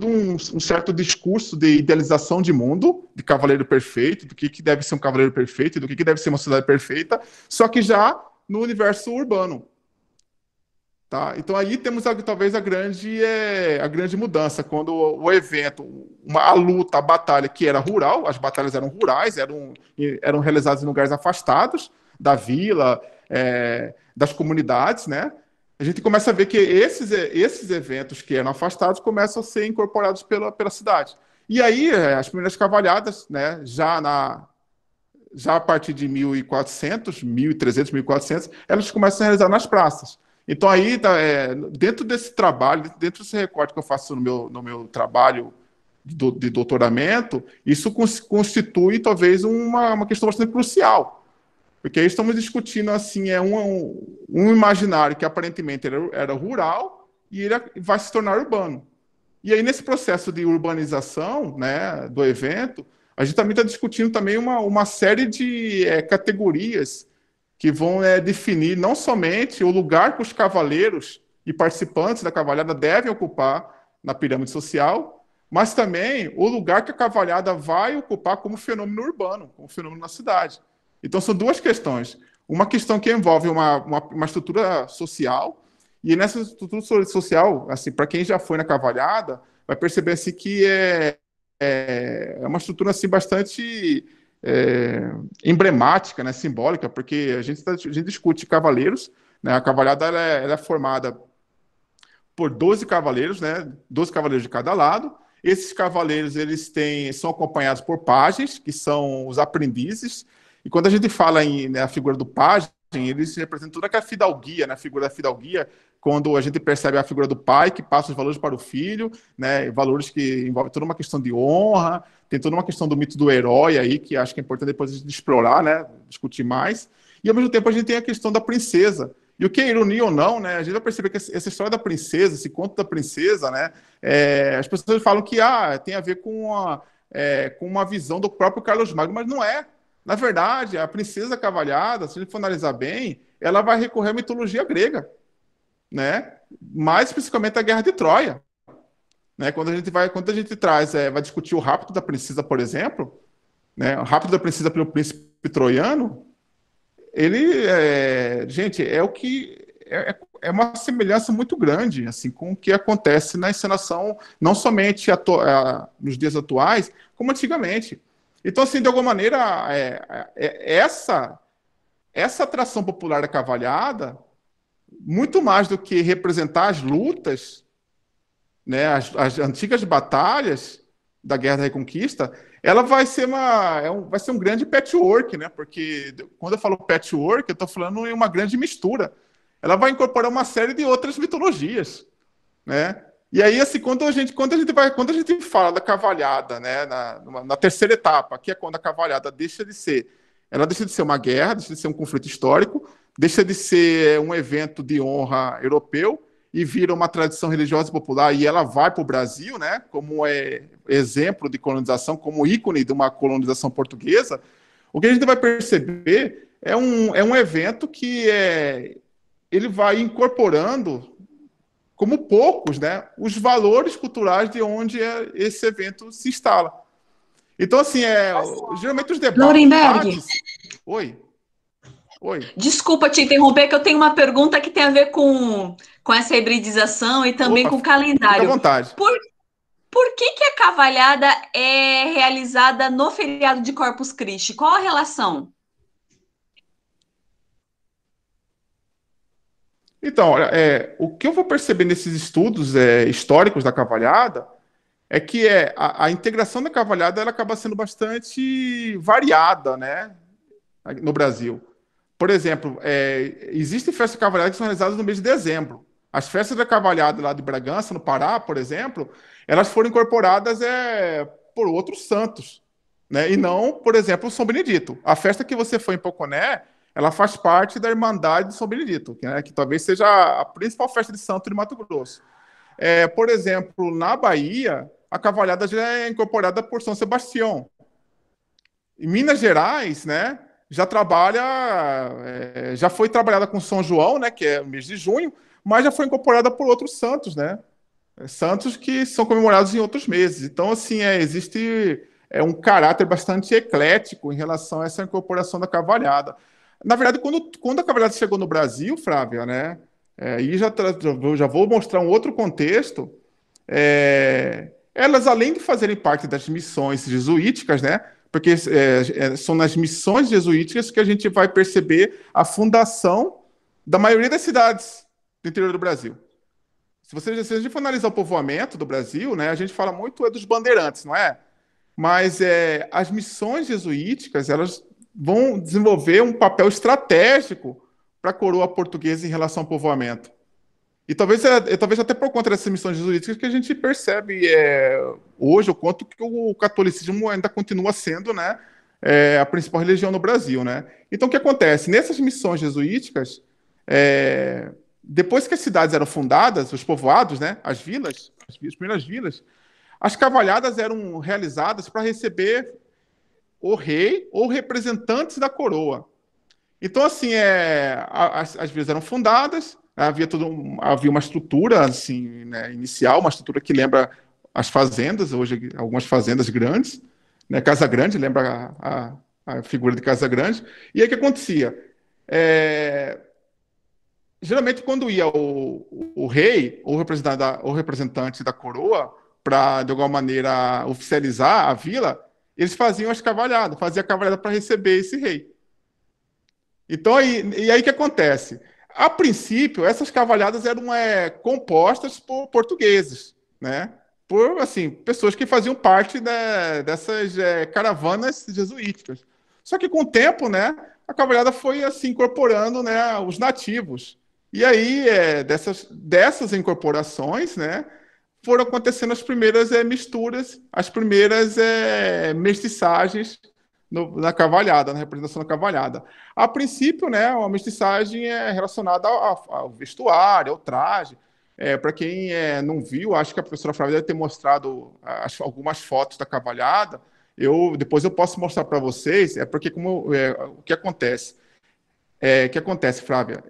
um certo discurso de idealização de mundo, de cavaleiro perfeito, do que deve ser um cavaleiro perfeito, do que deve ser uma sociedade perfeita, só que já no universo urbano. Tá? Então aí temos talvez a grande mudança, quando o evento, a luta, a batalha que era rural, as batalhas eram rurais, eram realizadas em lugares afastados da vila, das comunidades, né? A gente começa a ver que esses eventos que eram afastados começam a ser incorporados pela cidade. E aí, as primeiras cavalhadas, né, já a partir de 1400, 1300, 1400, elas começam a ser realizadas nas praças. Então, aí, dentro desse trabalho, dentro desse recorte que eu faço no meu trabalho de doutoramento, isso constitui, talvez, uma questão bastante crucial. Porque aí estamos discutindo assim, um imaginário que aparentemente era rural e ele vai se tornar urbano. E aí, nesse processo de urbanização, né, do evento, a gente também está discutindo também uma série de categorias que vão definir não somente o lugar que os cavaleiros e participantes da cavalhada devem ocupar na pirâmide social, mas também o lugar que a cavalhada vai ocupar como fenômeno urbano, como fenômeno na cidade. Então, são duas questões. Uma questão que envolve uma estrutura social, e nessa estrutura social, assim, para quem já foi na cavalhada, vai perceber assim, que é uma estrutura assim, bastante emblemática, né, simbólica, porque a gente discute cavaleiros, né, a cavalhada ela é formada por 12 cavaleiros, né, 12 cavaleiros de cada lado. Esses cavaleiros são acompanhados por pajens, que são os aprendizes, E quando a gente fala em né, a figura do pajem, eles representam toda aquela fidalguia, né? A figura da fidalguia, quando a gente percebe a figura do pai que passa os valores para o filho, né? Valores que envolvem toda uma questão de honra, tem toda uma questão do mito do herói aí, que acho que é importante depois a gente explorar, né? Discutir mais. E ao mesmo tempo a gente tem a questão da princesa. E o que é ironia ou não, né? A gente vai perceber que essa história da princesa, esse conto da princesa, né? As pessoas falam que tem a ver com uma visão do próprio Carlos Magno, mas não é. Na verdade, a princesa Cavalhada, se a gente for analisar bem, ela vai recorrer à mitologia grega, né? Mais especificamente à Guerra de Troia, né? Quando a gente vai discutir o rapto da princesa, por exemplo, né? O rapto da princesa pelo príncipe troiano, gente, é uma semelhança muito grande, assim, com o que acontece na encenação, não somente nos dias atuais, como antigamente. Então, assim, de alguma maneira, essa atração popular da cavalhada, muito mais do que representar as lutas, né, as antigas batalhas da Guerra da Reconquista, ela vai ser vai ser um grande patchwork, né? Porque quando eu falo patchwork, eu estou falando em uma grande mistura. Ela vai incorporar uma série de outras mitologias, né? E aí, assim, quando a gente fala da cavalhada, né, na terceira etapa, que é quando a cavalhada ela deixa de ser uma guerra, deixa de ser um conflito histórico, deixa de ser um evento de honra europeu e vira uma tradição religiosa e popular, e ela vai para o Brasil, né, como exemplo de colonização, como ícone de uma colonização portuguesa. O que a gente vai perceber é um evento que ele vai incorporando, como poucos, né, os valores culturais de onde esse evento se instala. Então, assim, geralmente os Nuremberg, debates... Oi. desculpa te interromper, que eu tenho uma pergunta que tem a ver com essa hibridização e também Opa, com o fica à calendário. vontade. Por que a cavalhada é realizada no feriado de Corpus Christi? Qual a relação? Então, olha, o que eu vou perceber nesses estudos históricos da cavalhada é que a integração da cavalhada ela acaba sendo bastante variada, né, no Brasil. Por exemplo, existem festas de cavalhada que são realizadas no mês de dezembro. As festas da cavalhada lá de Bragança, no Pará, por exemplo, elas foram incorporadas por outros santos, né? E não, por exemplo, o São Benedito. A festa que você foi em Poconé, ela faz parte da Irmandade de São Benedito, que talvez seja a principal festa de santo de Mato Grosso. Por exemplo, na Bahia, a cavalhada já é incorporada por São Sebastião. Em Minas Gerais, né, já foi trabalhada com São João, né, que é o mês de junho, mas já foi incorporada por outros santos, né? Santos que são comemorados em outros meses. Então, assim, existe um caráter bastante eclético em relação a essa incorporação da cavalhada. Na verdade, quando a cavalhada chegou no Brasil, Flávia, né, e já vou mostrar um outro contexto, elas, além de fazerem parte das missões jesuíticas, né, porque são nas missões jesuíticas que a gente vai perceber a fundação da maioria das cidades do interior do Brasil. Se a gente for analisar o povoamento do Brasil, né, a gente fala muito dos bandeirantes, não é? Mas as missões jesuíticas, elas vão desenvolver um papel estratégico para a coroa portuguesa em relação ao povoamento. E talvez até por conta dessas missões jesuíticas que a gente percebe hoje o quanto que o catolicismo ainda continua sendo, né, a principal religião no Brasil, né? Então, o que acontece? Nessas missões jesuíticas, depois que as cidades eram fundadas, os povoados, né, as primeiras vilas, as cavalhadas eram realizadas para receber o rei ou representantes da coroa. Então, assim, as vilas eram fundadas, havia uma estrutura assim, né, inicial, uma estrutura que lembra as fazendas, hoje algumas fazendas grandes, né, Casa Grande, lembra a figura de Casa Grande. E aí o que acontecia? Geralmente, quando ia o rei ou o representante da coroa para, de alguma maneira, oficializar a vila, eles faziam as cavalhadas, faziam a cavalhada para receber esse rei. Então, e aí o que acontece? A princípio, essas cavalhadas eram compostas por portugueses, né? Por, assim, pessoas que faziam parte dessas caravanas jesuíticas. Só que com o tempo, né, a cavalhada foi assim incorporando, né, os nativos. E aí, dessas incorporações, né, foram acontecendo as primeiras misturas, as primeiras mestiçagens na cavalhada, na representação da cavalhada. A princípio, né, a mestiçagem é relacionada ao vestuário, ao traje. Para quem não viu, acho que a professora Flávia deve ter mostrado algumas fotos da cavalhada. Depois eu posso mostrar para vocês, porque o que acontece? Flávia?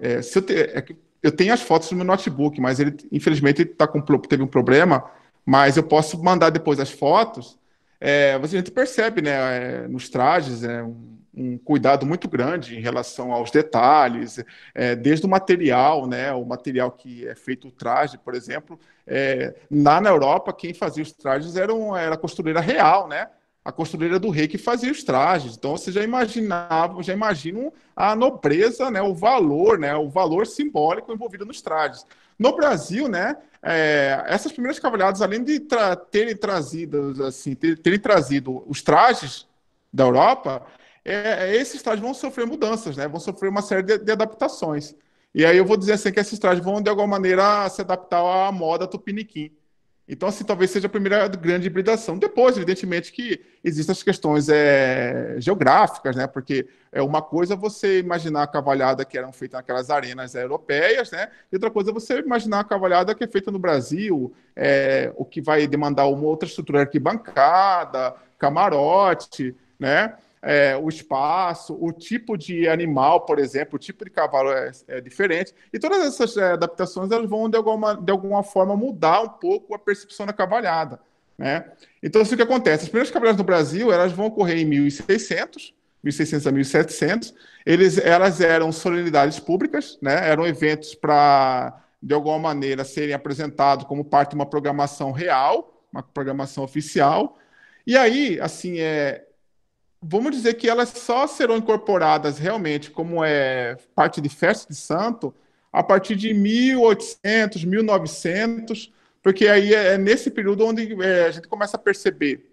Eu tenho as fotos no meu notebook, mas ele, infelizmente, teve um problema, mas eu posso mandar depois as fotos. A gente percebe, né, nos trajes, um cuidado muito grande em relação aos detalhes, desde o material, né, o material que é feito o traje, por exemplo. Lá na Europa, quem fazia os trajes era a costureira real, né? A costureira do rei que fazia os trajes. Então você já imaginam a nobreza, né, o valor simbólico envolvido nos trajes. No Brasil, né, essas primeiras cavalhadas, além de terem trazido os trajes da Europa, esses trajes vão sofrer mudanças, né, vão sofrer uma série de adaptações. E aí eu vou dizer assim que esses trajes vão, de alguma maneira, se adaptar à moda tupiniquim. Então, assim, talvez seja a primeira grande hibridação. Depois, evidentemente, que existem as questões geográficas, né? Porque uma coisa é você imaginar a cavalhada que eram feitas naquelas arenas europeias, né? E outra coisa é você imaginar a cavalhada que é feita no Brasil, o que vai demandar uma outra estrutura arquibancada, camarote, né? O espaço, o tipo de animal, por exemplo, o tipo de cavalo é diferente. E todas essas adaptações elas vão, de alguma forma, mudar um pouco a percepção da cavalhada, né? Então, assim, o que acontece? As primeiras cavalhadas no Brasil elas vão ocorrer em 1600 a 1700. Elas eram solenidades públicas, né? Eram eventos para, de alguma maneira, serem apresentados como parte de uma programação real, uma programação oficial. E aí, assim, vamos dizer que elas só serão incorporadas realmente como parte de festa de santo a partir de 1800, 1900, porque aí é nesse período onde a gente começa a perceber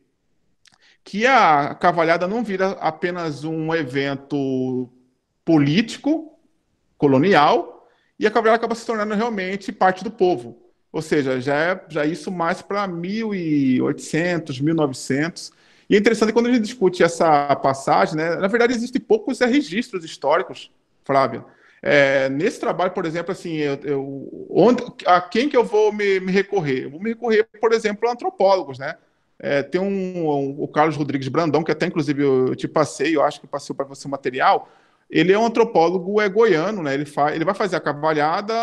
que a cavalhada não vira apenas um evento político, colonial, e a cavalhada acaba se tornando realmente parte do povo. Ou seja, já isso mais para 1800, 1900. E é interessante quando a gente discute essa passagem, né? Na verdade, existem poucos registros históricos, Flávia. Nesse trabalho, por exemplo, assim, a quem que eu vou me recorrer? Eu vou me recorrer, por exemplo, a antropólogos, né? Tem o Carlos Rodrigues Brandão, que até inclusive eu te passei, eu acho que passei para você o material. Ele é um antropólogo goiano, né? Ele vai fazer a cavalhada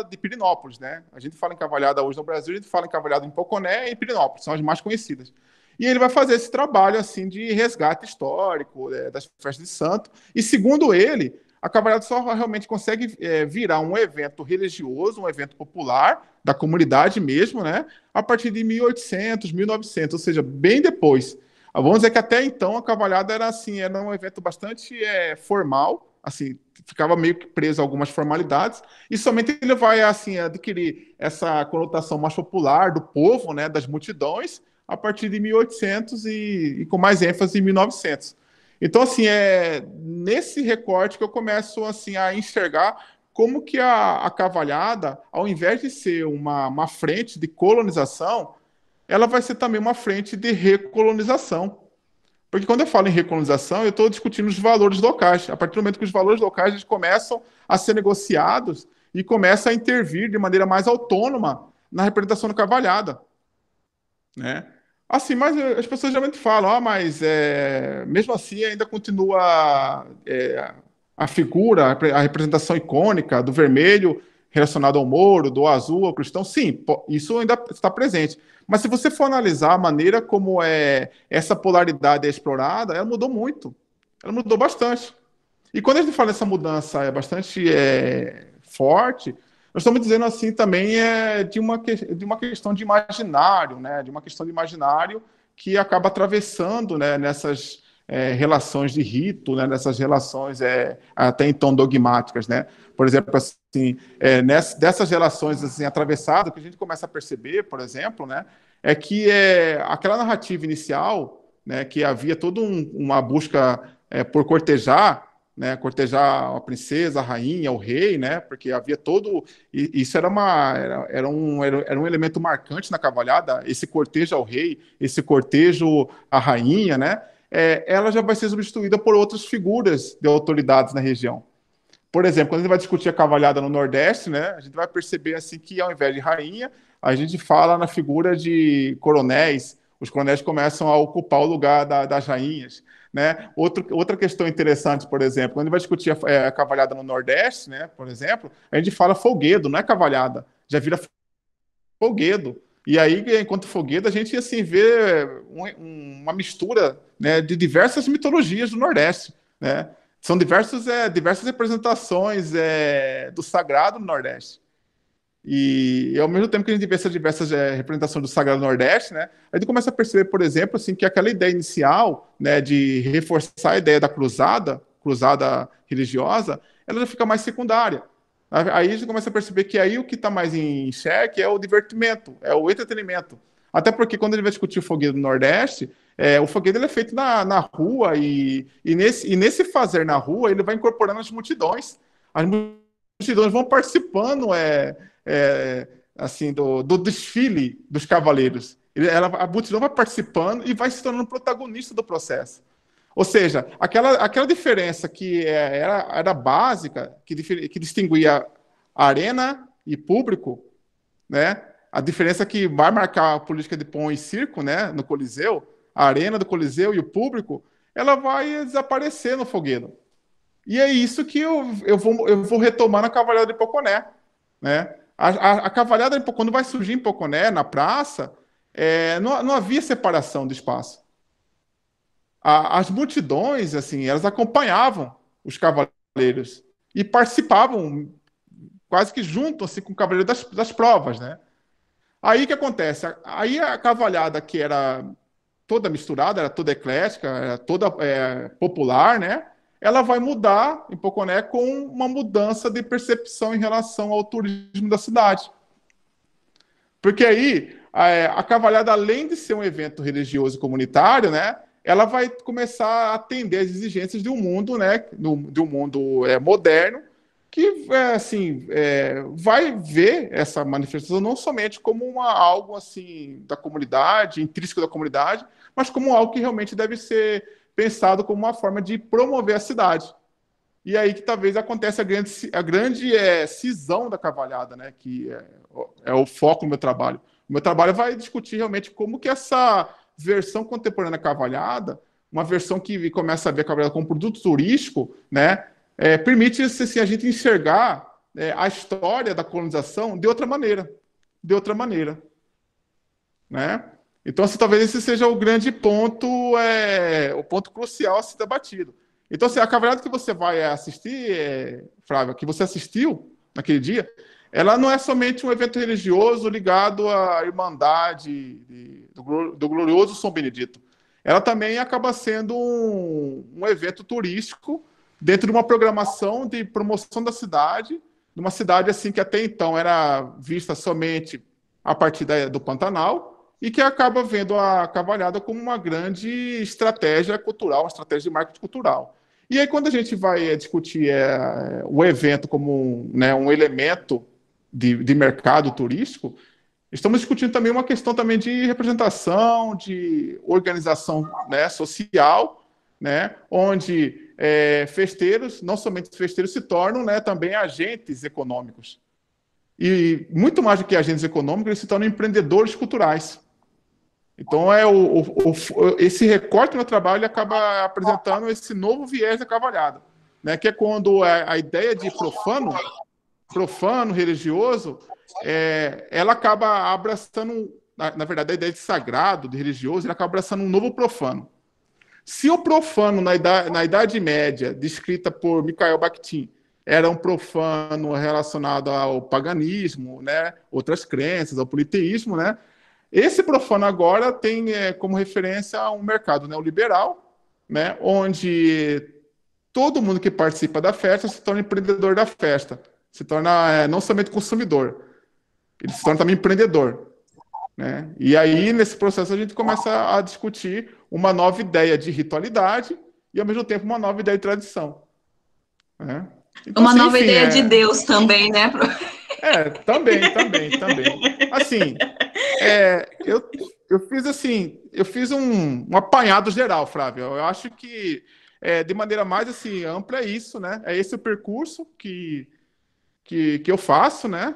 de Pirinópolis, né? A gente fala em cavalhada hoje no Brasil, a gente fala em cavalhada em Poconé e Pirinópolis, são as mais conhecidas. E ele vai fazer esse trabalho assim de resgate histórico das festas de santo. E segundo ele, a cavalhada só realmente consegue virar um evento religioso, um evento popular da comunidade mesmo, né? A partir de 1800, 1900, ou seja, bem depois. Vamos dizer que até então a cavalhada era um evento bastante formal, assim, ficava meio que preso a algumas formalidades, e somente ele vai assim adquirir essa conotação mais popular do povo, né, das multidões, a partir de 1800 e com mais ênfase em 1900. Então, assim, nesse recorte que eu começo assim a enxergar como que a cavalhada, ao invés de ser uma frente de colonização, ela vai ser também uma frente de recolonização. Porque quando eu falo em recolonização, eu estou discutindo os valores locais. A partir do momento que os valores locais eles começam a ser negociados e começam a intervir de maneira mais autônoma na representação da cavalhada, né? Assim, mas as pessoas geralmente falam, mas mesmo assim ainda continua a figura, a representação icônica do vermelho relacionado ao Moro, do azul ao cristão. Sim, isso ainda está presente. Mas se você for analisar a maneira como essa polaridade é explorada, ela mudou muito. Ela mudou bastante. E quando a gente fala dessa mudança bastante forte, nós estamos dizendo assim também de uma questão de imaginário, né? De uma questão de imaginário que acaba atravessando, né, nessas relações de rito, né, nessas relações até então dogmáticas, né? Por exemplo, assim, dessas relações assim atravessadas, o que a gente começa a perceber, por exemplo, né, é que aquela narrativa inicial, né, que havia toda uma busca por cortejar, né, cortejar a princesa, a rainha, o rei, né, porque havia todo... Isso era um elemento marcante na cavalhada, esse cortejo ao rei, esse cortejo à rainha, né, ela já vai ser substituída por outras figuras de autoridades na região. Por exemplo, quando a gente vai discutir a cavalhada no Nordeste, né, a gente vai perceber assim que, ao invés de rainha, a gente fala na figura de coronéis. Os coronéis começam a ocupar o lugar das rainhas. Né? Outra questão interessante, por exemplo, quando a gente vai discutir a cavalhada no Nordeste, né, por exemplo, a gente fala folguedo, não é cavalhada, já vira folguedo. E aí, enquanto folguedo, a gente assim, vê uma mistura, né, de diversas mitologias do Nordeste. Né? São diversas representações do sagrado no Nordeste. E ao mesmo tempo que a gente vê essas diversas representações do Sagrado Nordeste, né, a gente começa a perceber, por exemplo, assim, que aquela ideia inicial, né, de reforçar a ideia da cruzada religiosa, ela já fica mais secundária. Aí a gente começa a perceber que aí o que está mais em xeque é o divertimento, é o entretenimento. Até porque quando a gente vai discutir o fogueiro do Nordeste, o fogueiro ele é feito na rua e nesse fazer na rua ele vai incorporando as multidões. As multidões vão participando assim, do desfile dos cavaleiros. A multidão vai participando e vai se tornando protagonista do processo. Ou seja, aquela diferença que era básica, que distinguia arena e público, né? A diferença que vai marcar a política de pão e circo, né, no Coliseu, a arena do Coliseu e o público, ela vai desaparecer no fogueiro. E é isso que eu vou retomar na Cavalhada de Poconé. Né? A cavalhada, quando vai surgir em Poconé, na praça, não havia separação do espaço. As multidões, assim, elas acompanhavam os cavaleiros e participavam quase que junto assim, com o cavaleiro das provas. Né? Aí o que acontece? Aí a cavalhada, que era toda misturada, era toda eclética, era toda popular, né? Ela vai mudar em Poconé com uma mudança de percepção em relação ao turismo da cidade. Porque aí a cavalhada, além de ser um evento religioso e comunitário, né, ela vai começar a atender às exigências de um mundo, né, de um mundo moderno, que assim vai ver essa manifestação não somente como algo assim da comunidade, intrínseco da comunidade, mas como algo que realmente deve ser pensado como uma forma de promover a cidade. E aí que talvez aconteça a grande cisão da cavalhada, né, que é o foco do meu trabalho. O meu trabalho vai discutir realmente como que essa versão contemporânea da cavalhada, uma versão que começa a ver a cavalhada como produto turístico, né, permite assim, a gente enxergar a história da colonização de outra maneira. Né? Então, assim, talvez esse seja o grande ponto, o ponto crucial a ser debatido. Então, assim, a cavalhada que você vai assistir, Flávia, que você assistiu naquele dia, ela não é somente um evento religioso ligado à Irmandade do glorioso São Benedito. Ela também acaba sendo um evento turístico dentro de uma programação de promoção da cidade, de uma cidade assim que até então era vista somente a partir do Pantanal, e que acaba vendo a cavalhada como uma grande estratégia cultural, uma estratégia de marketing cultural. E aí, quando a gente vai discutir o evento como um elemento de mercado turístico, estamos discutindo também uma questão também de representação, de organização, né, social, né, onde festeiros, não somente festeiros, se tornam, né, também agentes econômicos. E muito mais do que agentes econômicos, eles se tornam empreendedores culturais. Então, esse recorte no meu trabalho ele acaba apresentando esse novo viés da cavalhada, né? Que é quando a ideia de profano, religioso, ela acaba abraçando, na verdade, a ideia de sagrado, de religioso, ele acaba abraçando um novo profano. Se o profano, na Idade Média, descrita por Mikhail Bakhtin, era um profano relacionado ao paganismo, né? Outras crenças, ao politeísmo, né? Esse profano agora tem como referência um mercado neoliberal, né, onde todo mundo que participa da festa se torna empreendedor da festa, se torna não somente consumidor, ele se torna também empreendedor. Né? E aí, nesse processo, a gente começa a discutir uma nova ideia de ritualidade e, ao mesmo tempo, uma nova ideia de tradição, né? Então, Uma assim, nova enfim, ideia de Deus também, né? também. Assim, eu fiz assim, eu fiz um apanhado geral, Flávio. Eu acho que, de maneira mais assim, ampla é isso, né? É esse o percurso que eu faço, né?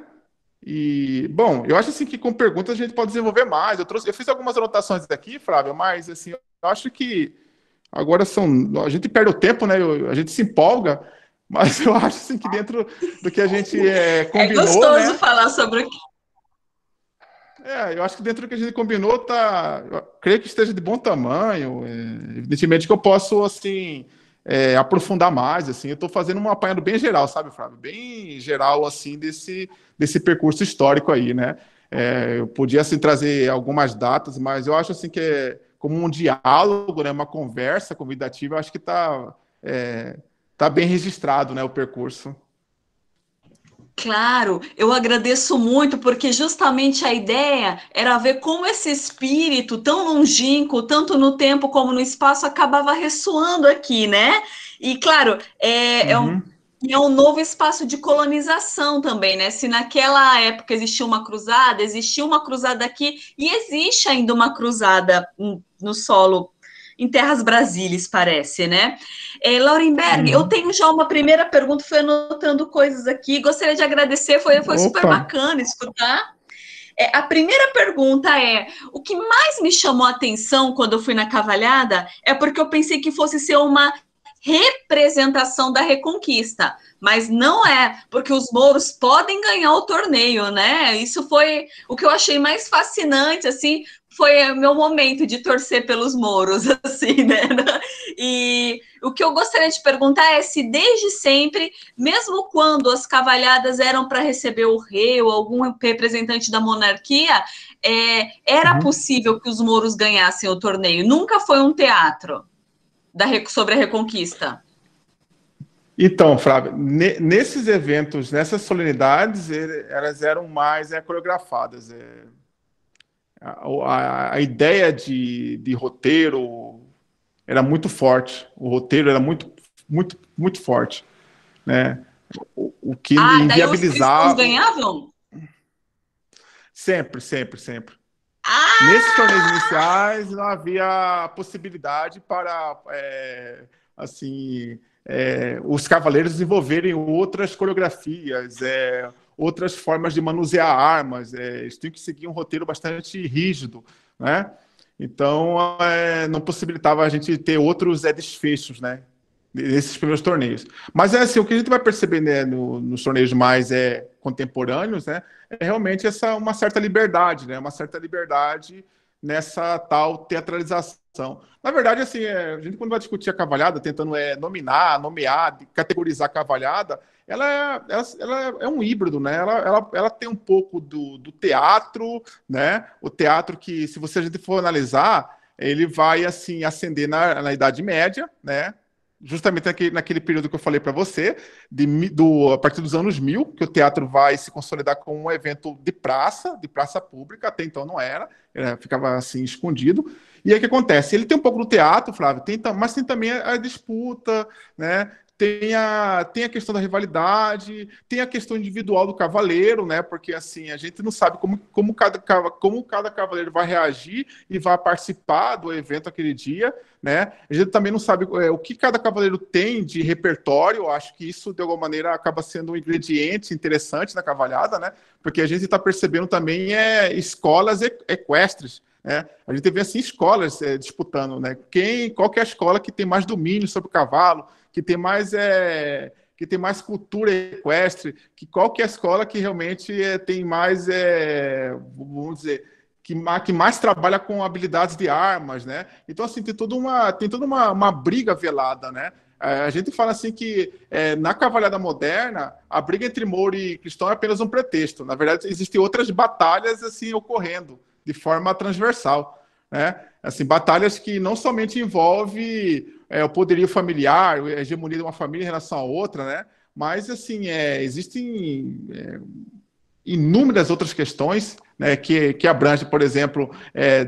E, bom, eu acho assim que com perguntas a gente pode desenvolver mais. Eu fiz algumas anotações aqui, Flávio, mas assim, eu acho que agora a gente perde o tempo, né? A gente se empolga, mas eu acho assim que dentro do que a gente É combinou, gostoso né? falar sobre o que. Eu acho que dentro do que a gente combinou, eu creio que esteja de bom tamanho. Evidentemente que eu posso, assim, aprofundar mais, assim. Eu estou fazendo um apanhado bem geral, sabe, Flávio? Bem geral, assim, desse percurso histórico aí, né? Eu podia, assim, trazer algumas datas, mas eu acho, assim, que como um diálogo, né, uma conversa convidativa, eu acho que tá bem registrado, né, o percurso. Claro, eu agradeço muito, porque justamente a ideia era ver como esse espírito tão longínquo, tanto no tempo como no espaço, acabava ressoando aqui, né? E claro, Uhum, é um novo espaço de colonização também, né? Se naquela época existia uma cruzada aqui, e existe ainda uma cruzada no solo, em terras brasílias, parece, né? Laurenberg, eu uhum. tenho já uma primeira pergunta, fui anotando coisas aqui, gostaria de agradecer, foi super Opa! bacana escutar. A primeira pergunta é: o que mais me chamou a atenção quando eu fui na cavalhada é porque eu pensei que fosse ser uma representação da Reconquista, mas não é, porque os mouros podem ganhar o torneio, né? Isso foi o que eu achei mais fascinante, assim, foi o meu momento de torcer pelos mouros, assim, né? E o que eu gostaria de perguntar é se desde sempre, mesmo quando as cavalhadas eram para receber o rei ou algum representante da monarquia, era Uhum. possível que os mouros ganhassem o torneio. Nunca foi um teatro sobre a Reconquista. Então, Flávio, nesses eventos, nessas solenidades, elas eram mais coreografadas. A ideia de roteiro era muito forte. O roteiro era muito forte, né? O que Ah, daí os cristãos inviabilizava ganhavam? sempre. Ah, Nesses torneios iniciais não havia possibilidade para assim os cavaleiros desenvolverem outras coreografias, outras formas de manusear armas. Eles tinham que seguir um roteiro bastante rígido, né? Então não possibilitava a gente ter outros desfechos, né? Nesses primeiros torneios. Mas assim, o que a gente vai perceber, né, nos torneios mais contemporâneos, né, é realmente uma certa liberdade, né, uma certa liberdade nessa tal teatralização. Na verdade, assim, a gente quando vai discutir a cavalhada, tentando nomear, categorizar a cavalhada, ela é um híbrido, né? Ela tem um pouco do teatro, né? O teatro que, se a gente for analisar, ele vai assim ascender na Idade Média, né? Justamente naquele período que eu falei para você, a partir dos anos 1000, que o teatro vai se consolidar como um evento de praça pública, até então não era, ficava assim escondido. E aí o que acontece? Ele tem um pouco do teatro, Flávio, mas tem também a disputa, né? Tem a questão da rivalidade, tem a questão individual do cavaleiro, né? Porque assim, a gente não sabe como cada cavaleiro vai reagir e vai participar do evento aquele dia, né? A gente também não sabe o que cada cavaleiro tem de repertório. Eu acho que isso, de alguma maneira, acaba sendo um ingrediente interessante na cavalhada, né? Porque a gente está percebendo também escolas equestres. Né? A gente vê assim escolas disputando, né? Qual que é a escola que tem mais domínio sobre o cavalo, que tem mais cultura equestre, qual que é a escola que realmente tem mais, vamos dizer, que mais trabalha com habilidades de armas, né? Então, assim, tem toda uma briga velada, né? A gente fala assim que na cavalhada moderna, a briga entre Mouro e Cristão é apenas um pretexto. Na verdade, existem outras batalhas assim ocorrendo de forma transversal, né? Assim, batalhas que não somente envolvem o poderio familiar, a hegemonia de uma família em relação a outra, né? Mas assim, existem inúmeras outras questões, né, que abrangem, por exemplo,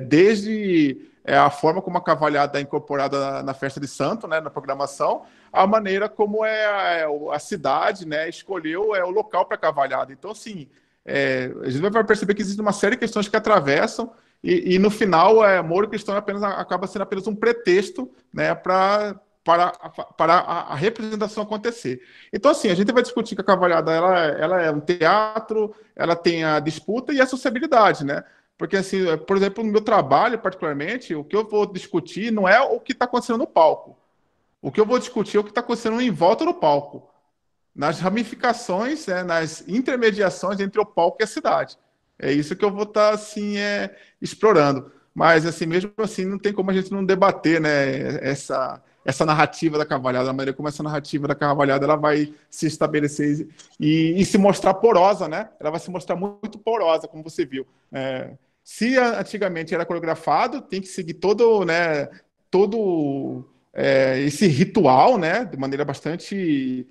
desde é a forma como a cavalhada é incorporada na festa de santo, né, na programação, a maneira como a cidade, né, escolheu o local para a cavalhada. Então, assim, a gente vai perceber que existe uma série de questões que atravessam e no final, Moro Cristão acaba sendo apenas um pretexto, né, para a representação acontecer. Então, assim, a gente vai discutir que a cavalhada ela é um teatro, ela tem a disputa e a sociabilidade, né? Porque, assim, por exemplo, no meu trabalho, particularmente, o que eu vou discutir não é o que está acontecendo no palco. O que eu vou discutir é o que está acontecendo em volta do palco, nas ramificações, né, nas intermediações entre o palco e a cidade. É isso que eu vou estar, assim, explorando. Mas, assim, mesmo assim, não tem como a gente não debater, né, essa narrativa da cavalhada, a maneira como essa narrativa da cavalhada ela vai se estabelecer e se mostrar porosa, né? Ela vai se mostrar muito porosa, como você viu. Se antigamente era coreografado, tem que seguir todo esse ritual, né, de maneira bastante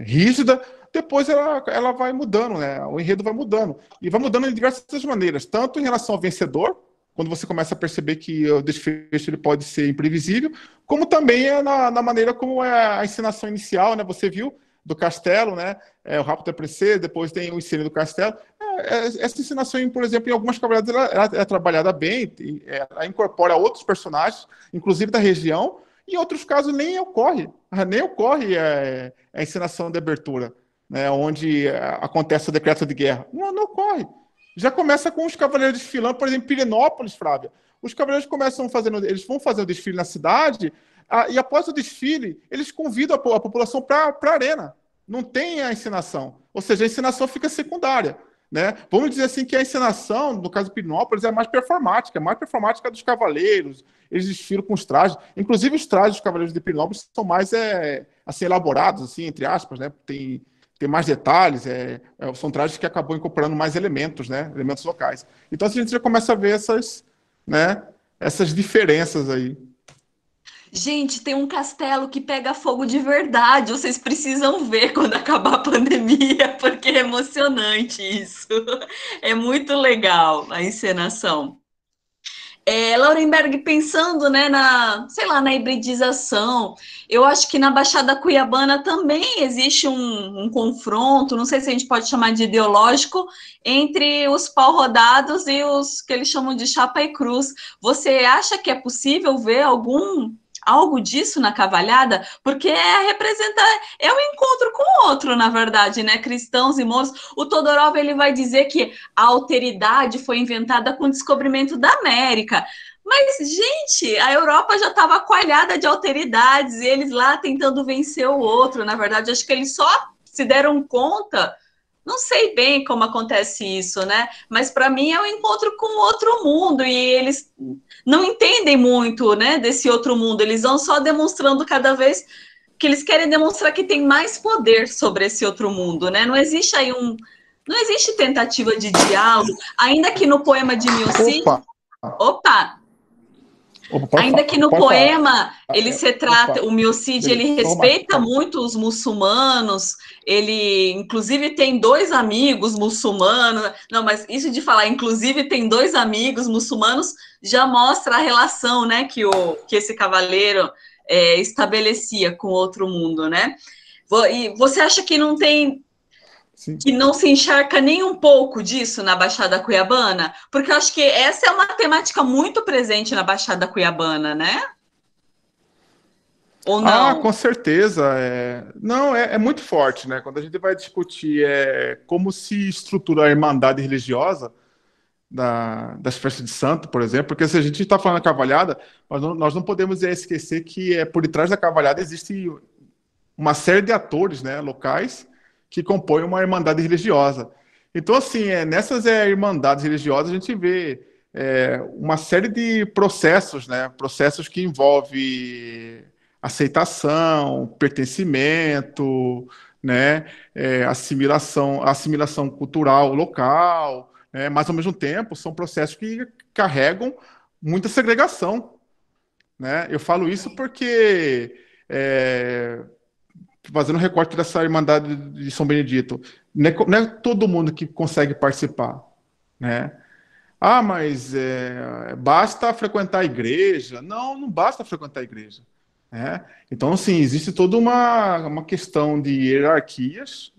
rígida. Depois ela vai mudando, né? O enredo vai mudando. E vai mudando de diversas maneiras, tanto em relação ao vencedor, quando você começa a perceber que o desfecho ele pode ser imprevisível, como também na maneira como é a encenação inicial, né? Você viu do castelo, né? O rapto da princesa, depois tem o ensino do castelo. Essa encenação, por exemplo, em algumas cavalhadas, ela é trabalhada bem, ela incorpora outros personagens, inclusive da região, e em outros casos nem ocorre a encenação de abertura, né? Onde acontece o decreto de guerra. Não ocorre. Já começa com os cavaleiros desfilando, por exemplo, em Pirenópolis, Flávia. Os cavaleiros eles vão fazer o desfile na cidade, e após o desfile, eles convidam a população para a arena. Não tem a encenação. Ou seja, a encenação fica secundária. Né? Vamos dizer assim que a encenação, no caso de Pirenópolis, é mais performática dos cavaleiros. Eles desfilam com os trajes. Inclusive, os trajes dos cavaleiros de Pirenópolis são mais assim, elaborados, assim, entre aspas, né? Tem mais detalhes, são trajes que acabam incorporando mais elementos, né? Elementos locais. Então, a gente já começa a ver essas diferenças aí. Gente, tem um castelo que pega fogo de verdade. Vocês precisam ver quando acabar a pandemia, porque é emocionante isso. É muito legal a encenação. Laurenberg, pensando, né, sei lá, na hibridização, eu acho que na Baixada Cuiabana também existe um confronto, não sei se a gente pode chamar de ideológico, entre os pau-rodados e os que eles chamam de chapa e cruz. Você acha que é possível ver algo disso na cavalhada? Porque é um encontro com o outro, na verdade, né? Cristãos e moros. O Todorov ele vai dizer que a alteridade foi inventada com o descobrimento da América. Mas, gente, a Europa já estava coalhada de alteridades e eles lá tentando vencer o outro. Na verdade, acho que eles só se deram conta. Não sei bem como acontece isso, né? Mas para mim é um encontro com outro mundo e eles não entendem muito, né, desse outro mundo. Eles vão só demonstrando cada vez que eles querem demonstrar que tem mais poder sobre esse outro mundo, né? Não existe tentativa de diálogo, ainda que no poema de Milcid. Opa! Ainda que no poema ele se trata, o Milcid ele respeita muito os muçulmanos, ele inclusive tem 2 amigos muçulmanos, não, mas isso de falar inclusive tem 2 amigos muçulmanos já mostra a relação, né, que esse cavaleiro estabelecia com outro mundo, né? E você acha que não tem Sim. Que não se encharca nem um pouco disso na Baixada Cuiabana? Porque eu acho que essa é uma temática muito presente na Baixada Cuiabana, né? Ou não? Com certeza. Não, é muito forte, né? Quando a gente vai discutir como se estrutura a irmandade religiosa das festas de santo, por exemplo, porque se a gente está falando da cavalhada, nós não podemos esquecer que por detrás da cavalhada existe uma série de atores, né, locais que compõem uma irmandade religiosa. Então, assim, nessas irmandades religiosas a gente vê uma série de processos, né, processos que envolvem aceitação, pertencimento, né, assimilação cultural local, né, mas ao mesmo tempo são processos que carregam muita segregação, né? Eu falo isso porque fazendo um recorte dessa Irmandade de São Benedito, não é todo mundo que consegue participar, né? Ah, mas basta frequentar a igreja. Não, não basta frequentar a igreja. Né? Então, assim, existe toda uma questão de hierarquias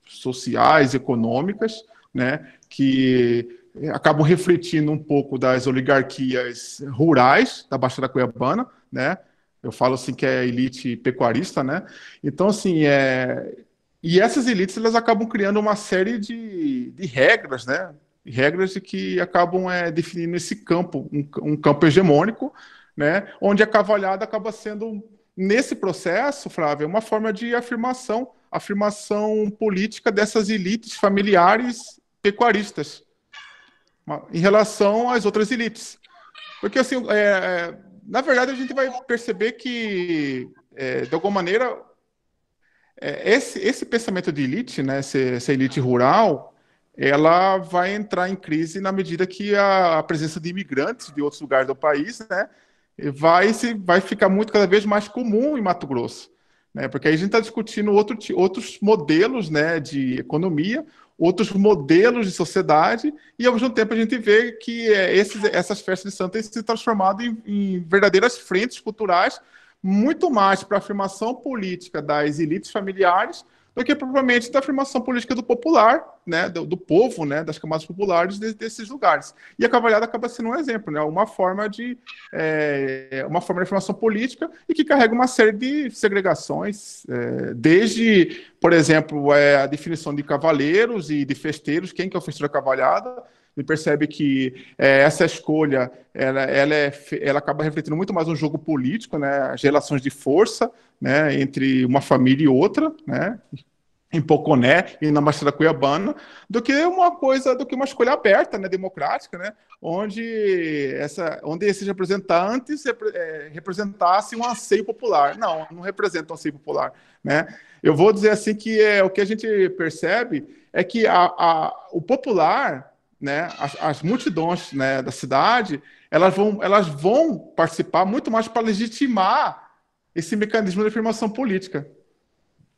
sociais, econômicas, né, que acabam refletindo um pouco das oligarquias rurais da Baixada Cuiabana, né? Eu falo assim que é a elite pecuarista, né? Então, assim, e essas elites elas acabam criando uma série de regras, né? Regras de que acabam definindo esse campo, um campo hegemônico, né? Onde a cavalhada acaba sendo, nesse processo, Flávia, uma forma de afirmação política dessas elites familiares pecuaristas em relação às outras elites. Porque, assim, na verdade, a gente vai perceber que, de alguma maneira, esse pensamento de elite, né, essa elite rural, ela vai entrar em crise na medida que a presença de imigrantes de outros lugares do país, né, vai ficar cada vez mais comum em Mato Grosso, né, porque aí a gente está discutindo outros modelos, né, de economia, outros modelos de sociedade, e ao mesmo tempo a gente vê que essas festas de santo têm se transformado em verdadeiras frentes culturais muito mais para a afirmação política das elites familiares do que propriamente da afirmação política do popular, né, do povo, né, das camadas populares desses lugares. E a cavalhada acaba sendo um exemplo, né, uma forma de afirmação política e que carrega uma série de segregações, desde, por exemplo, a definição de cavaleiros e de festeiros, quem que é o festeiro da cavalhada. Ele percebe que essa escolha ela acaba refletindo muito mais um jogo político, né, as relações de força, né, entre uma família e outra, né, em Poconé e na Baixada Cuiabana, do que uma escolha aberta, né, democrática, né, onde esses representantes representassem um anseio popular. Não representam um anseio popular, né? Eu vou dizer assim que o que a gente percebe é que o popular, né, as multidões, né, da cidade, elas vão participar muito mais para legitimar esse mecanismo de afirmação política,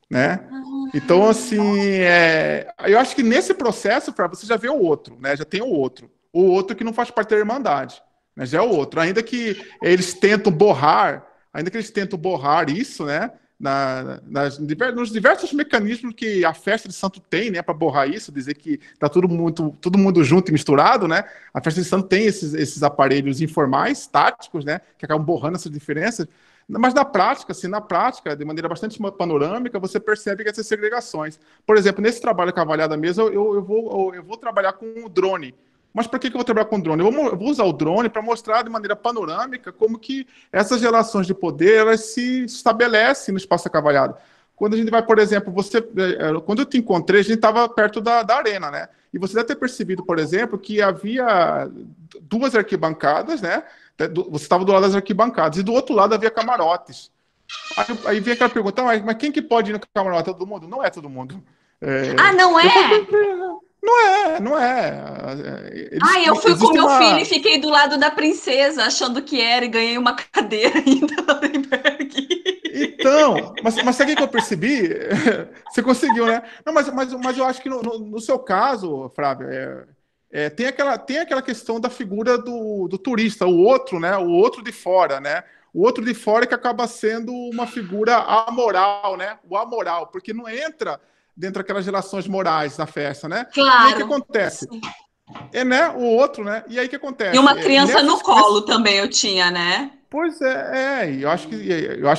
né? Então, assim, eu acho que nesse processo, você já vê o outro, né? Já tem o outro que não faz parte da Irmandade, né? Já é o outro, ainda que eles tentam borrar isso, né? Nos diversos mecanismos que a festa de santo tem, né, para borrar isso, dizer que está todo mundo junto e misturado, né? A festa de santo tem esses aparelhos informais, táticos, né, que acabam borrando essas diferenças. Mas na prática, de maneira bastante panorâmica, você percebe que essas segregações. Por exemplo, nesse trabalho cavalhada mesmo, eu vou trabalhar com o drone. Mas para que eu vou trabalhar com drone? Eu vou usar o drone para mostrar de maneira panorâmica como que essas relações de poder elas se estabelecem no espaço cavalhado. Quando a gente vai, por exemplo, quando eu te encontrei, a gente estava perto da arena, né? E você deve ter percebido, por exemplo, que havia duas arquibancadas, né? Você estava do lado das arquibancadas e do outro lado havia camarotes. Aí vem aquela pergunta, mas quem que pode ir no camarote? Todo mundo? Não é todo mundo. Ah, não é? Não é. Eu fui com Existe meu filho e uma... fiquei do lado da princesa, achando que era, e ganhei uma cadeira ainda no Lemberg. Então, mas sabe o que eu percebi? Você conseguiu, né? Não, mas eu acho que no seu caso, Flávio, tem aquela questão da figura do turista, o outro, né? O outro de fora, né? O outro de fora que acaba sendo uma figura amoral, né? O amoral, porque não entra dentro daquelas relações morais na festa, né? E aí o que Claro. acontece? Né? O outro, né? E aí o que E acontece? uma criança no colo também eu tinha, né? Pois e eu acho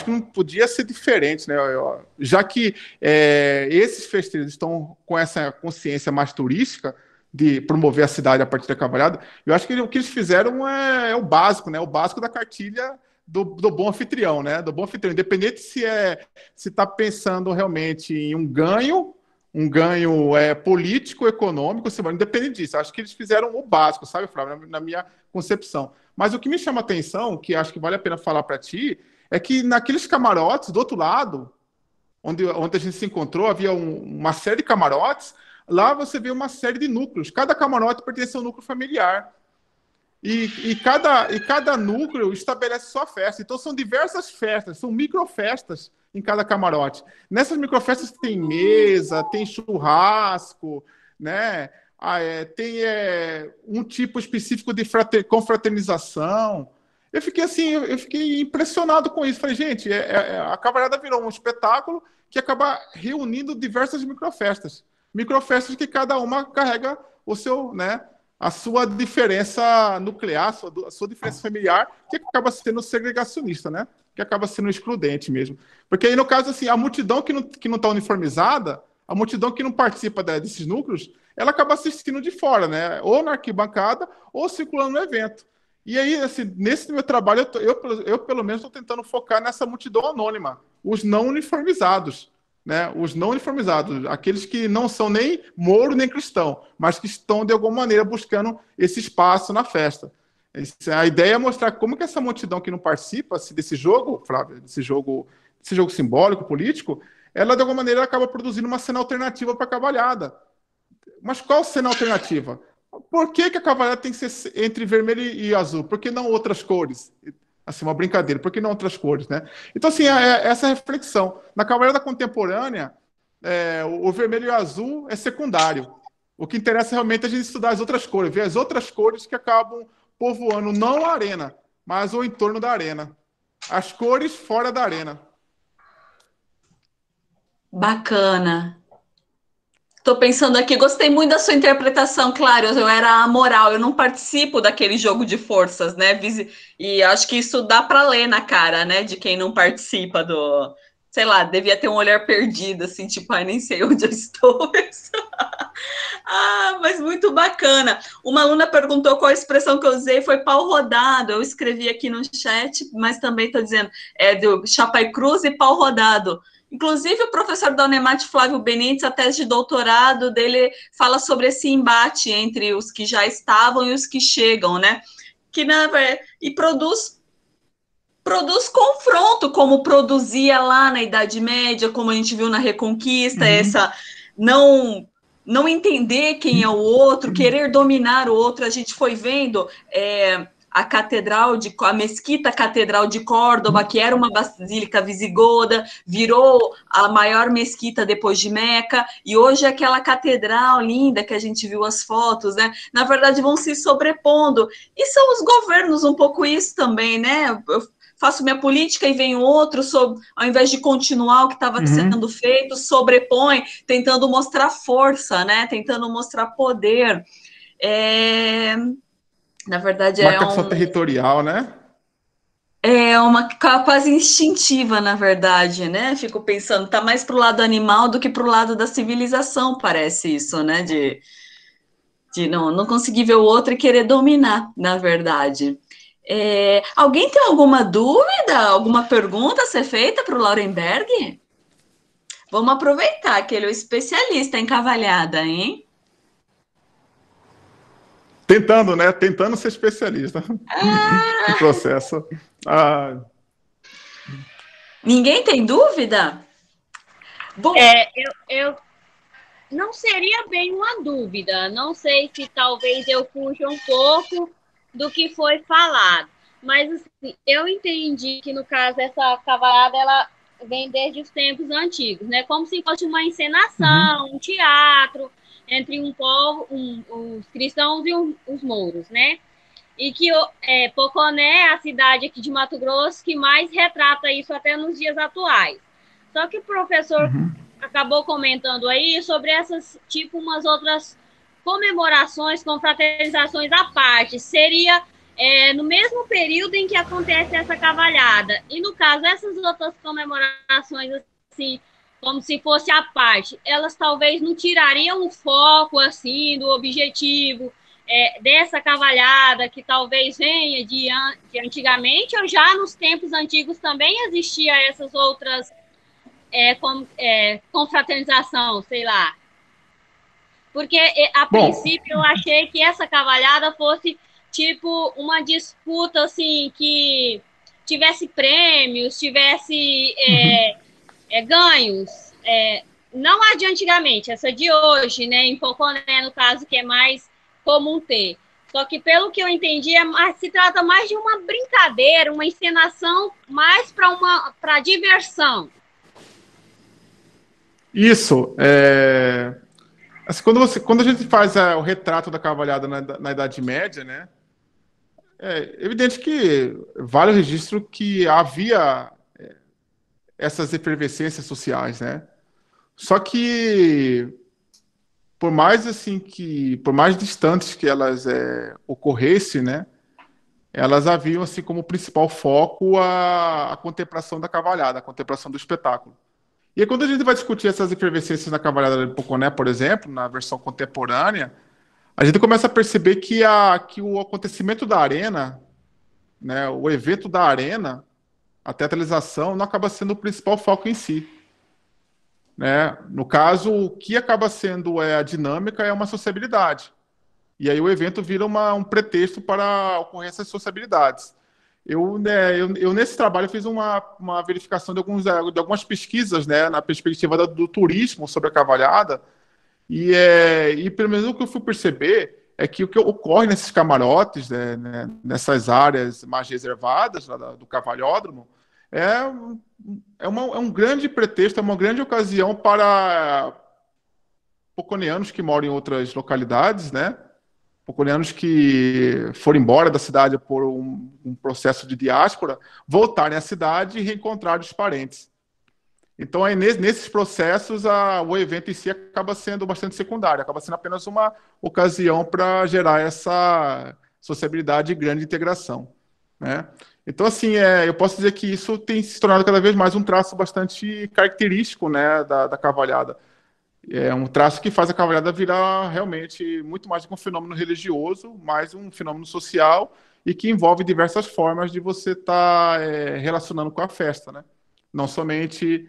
que não podia ser diferente, né? Já que esses festejos estão com essa consciência mais turística de promover a cidade a partir da cavalhada, eu acho que o que eles fizeram é o básico, né? O básico da cartilha do bom anfitrião, né? Do bom anfitrião, independente se está pensando realmente em um ganho político, econômico, independente disso. Acho que eles fizeram o básico, sabe, Flávio, na minha concepção. Mas o que me chama a atenção, que acho que vale a pena falar para ti, é que naqueles camarotes, do outro lado, onde a gente se encontrou, havia uma série de camarotes, lá você vê uma série de núcleos. Cada camarote pertence a um núcleo familiar. E cada núcleo estabelece sua festa. Então são diversas festas, são microfestas em cada camarote. Nessas microfestas tem mesa, tem churrasco, né? tem um tipo específico de confraternização. Eu fiquei assim, eu fiquei impressionado com isso. Falei, gente, a cavalhada virou um espetáculo que acaba reunindo diversas microfestas. Microfestas que cada uma carrega o seu, né, a sua diferença nuclear, a sua diferença familiar, que acaba sendo segregacionista, né? Que acaba sendo excludente mesmo. Porque aí, no caso, assim, a multidão que não está uniformizada, a multidão que não participa desses núcleos, ela acaba assistindo de fora, né? Ou na arquibancada, ou circulando no evento. E aí, assim, nesse meu trabalho, eu pelo menos estou tentando focar nessa multidão anônima, os não uniformizados, né? Os não uniformizados, aqueles que não são nem mouro nem cristão, mas que estão, de alguma maneira, buscando esse espaço na festa. A ideia é mostrar como que essa multidão que não participa desse jogo, Flávio, desse jogo simbólico, político, ela, de alguma maneira, acaba produzindo uma cena alternativa para a cavalhada. Mas qual cena alternativa? Por que a cavalhada tem que ser entre vermelho e azul? Por que não outras cores? Assim, uma brincadeira. Por que não outras cores, né? Então, assim, essa reflexão. Na cavalhada contemporânea, o vermelho e o azul é secundário. O que interessa realmente é a gente estudar as outras cores, ver as outras cores que acabam povoando não a arena, mas o entorno da arena. As cores fora da arena. Bacana. Tô pensando aqui, gostei muito da sua interpretação, claro, eu era amoral, eu não participo daquele jogo de forças, né? E acho que isso dá para ler na cara, né, de quem não participa do, sei lá, devia ter um olhar perdido, assim, tipo, ai, nem sei onde eu estou. Mas muito bacana. Uma aluna perguntou qual a expressão que eu usei, foi pau rodado. Eu escrevi aqui no chat, mas também estou dizendo, do Chapa e Cruz e pau rodado. Inclusive, o professor da Unemate, Flávio Benites, a tese de doutorado dele fala sobre esse embate entre os que já estavam e os que chegam, né? E produz confronto, como produzia lá na Idade Média, como a gente viu na Reconquista, essa não entender quem é o outro, querer dominar o outro. A gente foi vendo a mesquita Catedral de Córdoba, que era uma basílica visigoda, virou a maior mesquita depois de Meca, e hoje é aquela catedral linda que a gente viu as fotos, né? Na verdade, vão se sobrepondo. E são os governos um pouco isso também, né? Eu faço minha política e vem outro, ao invés de continuar o que estava sendo feito, sobrepõe, tentando mostrar força, né? Tentando mostrar poder. Na verdade, Marcação territorial, né? É uma quase instintiva, na verdade, né? Fico pensando, tá mais pro lado animal do que pro lado da civilização, parece isso, né? De não conseguir ver o outro e querer dominar, na verdade. Alguém tem alguma dúvida, alguma pergunta a ser feita para o Laurenberg? Vamos aproveitar que ele é o especialista em cavalhada, hein? Tentando, né? Tentando ser especialista no processo. Ninguém tem dúvida? Bom, eu não seria bem uma dúvida. Não sei se talvez eu fuja um pouco do que foi falado. Mas assim, eu entendi que, no caso, essa cavalhada ela vem desde os tempos antigos, né? Como se fosse uma encenação, um teatro entre um povo, os cristãos e os mouros, né? E que Poconé é a cidade aqui de Mato Grosso que mais retrata isso até nos dias atuais. Só que o professor acabou comentando aí sobre essas, tipo, umas outras comemorações, confraternizações à parte. Seria no mesmo período em que acontece essa cavalhada. E, no caso, essas outras comemorações, assim, como se fosse à parte, elas talvez não tirariam o foco, assim, do objetivo dessa cavalhada, que talvez venha de antigamente, ou já nos tempos antigos também existia essas outras confraternização, sei lá. Porque, a princípio, eu achei que essa cavalhada fosse, tipo, uma disputa, assim, que tivesse prêmios, tivesse ganhos. Não a de antigamente, essa de hoje, né, em Poconé, no caso, que é mais comum ter. Só que, pelo que eu entendi, se trata mais de uma brincadeira, uma encenação mais para diversão. Isso. assim, quando a gente faz o retrato da cavalhada na Idade Média, né, é evidente que vale o registro que havia essas efervescências sociais, né? Só que por mais distantes que elas ocorressem, né, elas haviam assim como principal foco a contemplação da cavalhada, a contemplação do espetáculo. E aí, quando a gente vai discutir essas efervescências na cavalhada de Poconé, por exemplo, na versão contemporânea, a gente começa a perceber que o acontecimento da arena, né, o evento da arena, a teatralização, não acaba sendo o principal foco em si. Né? No caso, o que acaba sendo a dinâmica é uma sociabilidade. E aí o evento vira um pretexto para ocorrer essas sociabilidades. Eu nesse trabalho, fiz uma verificação de algumas pesquisas, né, na perspectiva do turismo sobre a cavalhada, e pelo menos o que eu fui perceber é que o que ocorre nesses camarotes, né, nessas áreas mais reservadas do cavalhódromo, é, é um grande pretexto, é uma grande ocasião para poconeanos que moram em outras localidades, né, poconeanos que foram embora da cidade por um processo de diáspora, voltarem à cidade e reencontrar os parentes. Então, aí, nesses processos, o evento em si acaba sendo bastante secundário, acaba sendo apenas uma ocasião para gerar essa sociabilidade e grande integração. Né? Então, assim, eu posso dizer que isso tem se tornado cada vez mais um traço bastante característico, né, da cavalhada. É um traço que faz a cavalhada virar realmente muito mais do que um fenômeno religioso, mais um fenômeno social e que envolve diversas formas de você estar relacionando com a festa, né? Não somente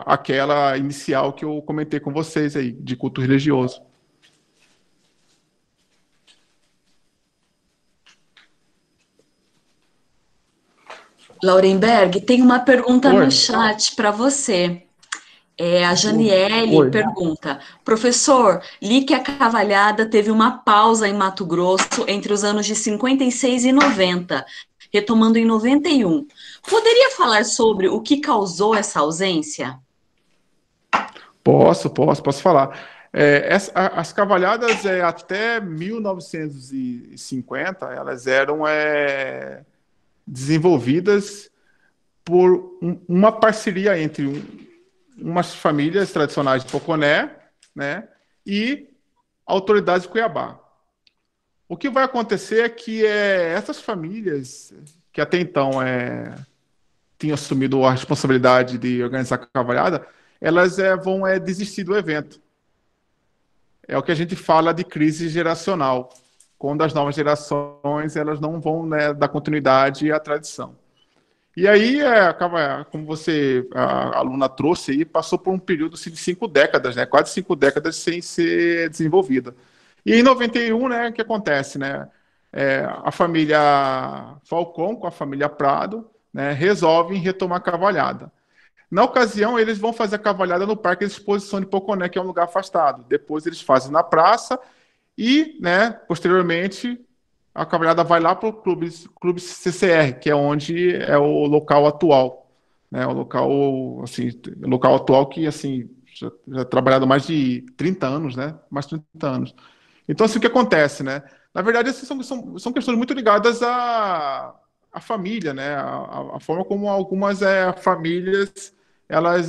aquela inicial que eu comentei com vocês aí, de culto religioso. Laurenberg, tem uma pergunta Oi. no chat para você. A Janiele pergunta: professor, li que a cavalhada teve uma pausa em Mato Grosso entre os anos de 56 e 90, retomando em 91. Poderia falar sobre o que causou essa ausência? Posso falar. As cavalhadas até 1950, elas eram desenvolvidas por uma parceria entre umas famílias tradicionais de Poconé, né, e autoridades de Cuiabá. O que vai acontecer é que essas famílias, que até então tinham assumido a responsabilidade de organizar a cavalhada, elas vão desistir do evento. É o que a gente fala de crise geracional, quando as novas gerações elas não vão, né, dar continuidade à tradição. E aí, como a aluna trouxe aí, passou por um período assim, de 5 décadas, né, quase 5 décadas sem ser desenvolvida. E em 91, né, o que acontece? Né, a família Falcão com a família Prado, né, resolvem retomar a cavalhada. Na ocasião, eles vão fazer a cavalhada no Parque de Exposição de Poconé, que é um lugar afastado. Depois eles fazem na praça e, né, posteriormente, a cavalhada vai lá para o clube CCR, que é onde é o local atual. Né, o local atual que assim, já é trabalhado há mais de 30 anos, né? Mais de 30 anos. Então, assim, o que acontece, né? Na verdade, assim, são questões muito ligadas à família, né? A forma como algumas famílias elas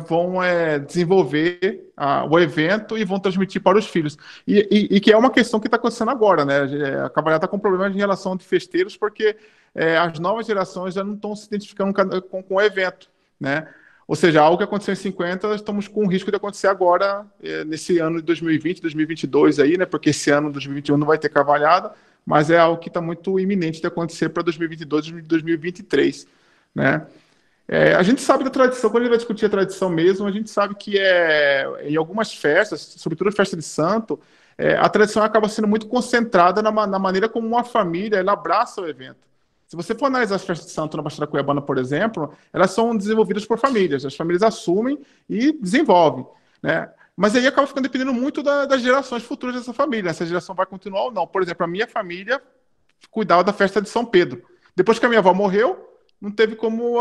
vão desenvolver o evento e vão transmitir para os filhos. E que é uma questão que está acontecendo agora, né? A cavalhada está com problemas em relação de festeiros, porque as novas gerações já não estão se identificando com o evento, né? Ou seja, algo que aconteceu em 50, estamos com o risco de acontecer agora, nesse ano de 2020, 2022 aí, né? Porque esse ano, 2021, não vai ter cavalhada, mas é algo que está muito iminente de acontecer para 2022, 2023, né? A gente sabe da tradição, quando a gente vai discutir a tradição mesmo, a gente sabe que em algumas festas, sobretudo a festa de santo, a tradição acaba sendo muito concentrada na maneira como uma família ela abraça o evento. Se você for analisar as festas de santo na Baixada Cuiabana, por exemplo, elas são desenvolvidas por famílias, as famílias assumem e desenvolvem, né? Mas aí acaba ficando dependendo muito das gerações futuras dessa família, se a geração vai continuar ou não. Por exemplo, a minha família cuidava da festa de São Pedro. Depois que a minha avó morreu, não teve como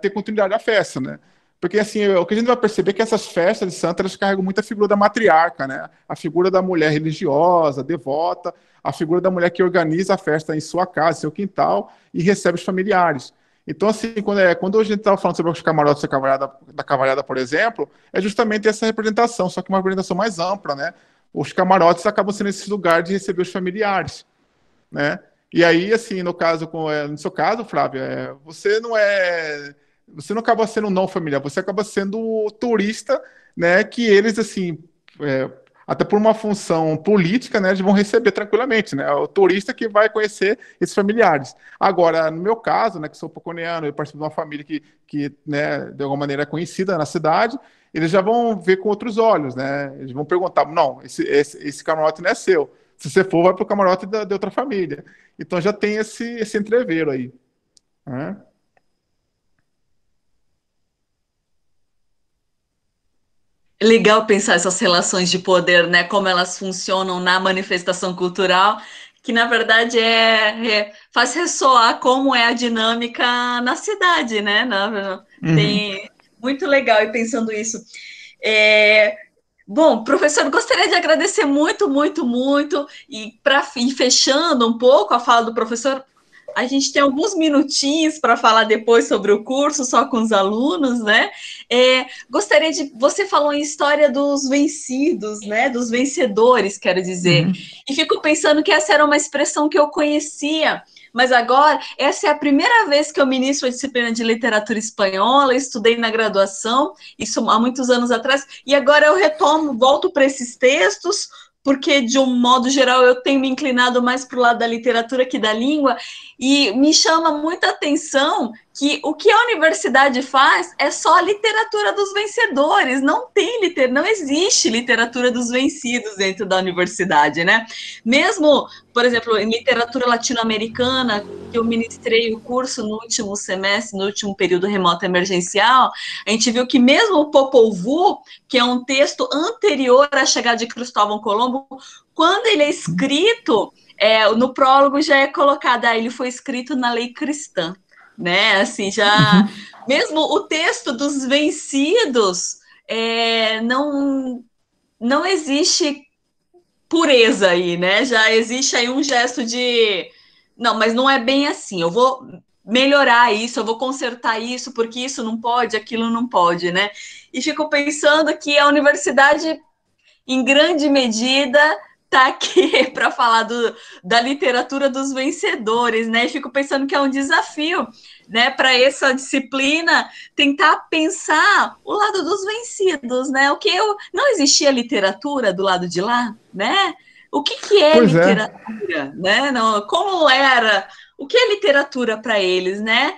ter continuidade da festa, né? Porque, assim, o que a gente vai perceber é que essas festas de santo, elas carregam muito a figura da matriarca, né? A figura da mulher religiosa, devota, a figura da mulher que organiza a festa em sua casa, em seu quintal, e recebe os familiares. Então, assim, quando a gente estava falando sobre os camarotes da cavalhada, por exemplo, é justamente essa representação, só que uma representação mais ampla, né? Os camarotes acabam sendo esse lugar de receber os familiares, né? E aí, assim, no seu caso, Flávia, você não acaba sendo não familiar, você acaba sendo o turista, né? Que eles, assim, é, até por uma função política, né? Eles vão receber tranquilamente, né? É o turista que vai conhecer esses familiares. Agora, no meu caso, né? Que sou poconiano, eu participo de uma família que né? De alguma maneira é conhecida na cidade. Eles já vão ver com outros olhos, né? Eles vão perguntar, não, esse camarote não é seu. Se você for, vai para o camarote de outra família. Então já tem esse entreveiro aí, né? Legal pensar essas relações de poder, né? Como elas funcionam na manifestação cultural, que na verdade faz ressoar como é a dinâmica na cidade, né? Uhum. Tem muito legal e pensando isso. É, bom, professor, gostaria de agradecer muito, muito, muito. E para ir fechando um pouco a fala do professor, a gente tem alguns minutinhos para falar depois sobre o curso, só com os alunos, né? Gostaria de. Você falou em história dos vencidos, né? Dos vencedores, quero dizer. Uhum. E fico pensando que essa era uma expressão que eu conhecia. Mas agora, essa é a primeira vez que eu ministro a disciplina de literatura espanhola, estudei na graduação, isso há muitos anos atrás, e agora eu retomo, volto para esses textos, porque, de um modo geral, eu tenho me inclinado mais para o lado da literatura que da língua, e me chama muita atenção que o que a universidade faz é só a literatura dos vencedores, não existe literatura dos vencidos dentro da universidade, né? Mesmo, por exemplo, em literatura latino-americana, que eu ministrei o curso no último semestre, no último período remoto emergencial, a gente viu que mesmo o Popol Vuh, que é um texto anterior à chegada de Cristóvão Colombo, quando ele é escrito, no prólogo já é colocado, ele foi escrito na lei cristã, né? Assim, já mesmo o texto dos vencidos não existe pureza aí, né? Já existe aí um gesto de não, mas não é bem assim. Eu vou melhorar isso, eu vou consertar isso, porque isso não pode, aquilo não pode, né? E fico pensando que a universidade, em grande medida, está aqui para falar da literatura dos vencedores, né? E fico pensando que é um desafio, né, para essa disciplina tentar pensar o lado dos vencidos, né? Não existia literatura do lado de lá, né? O que é Pois é. literatura, né? Não, como era? O que é literatura para eles, né?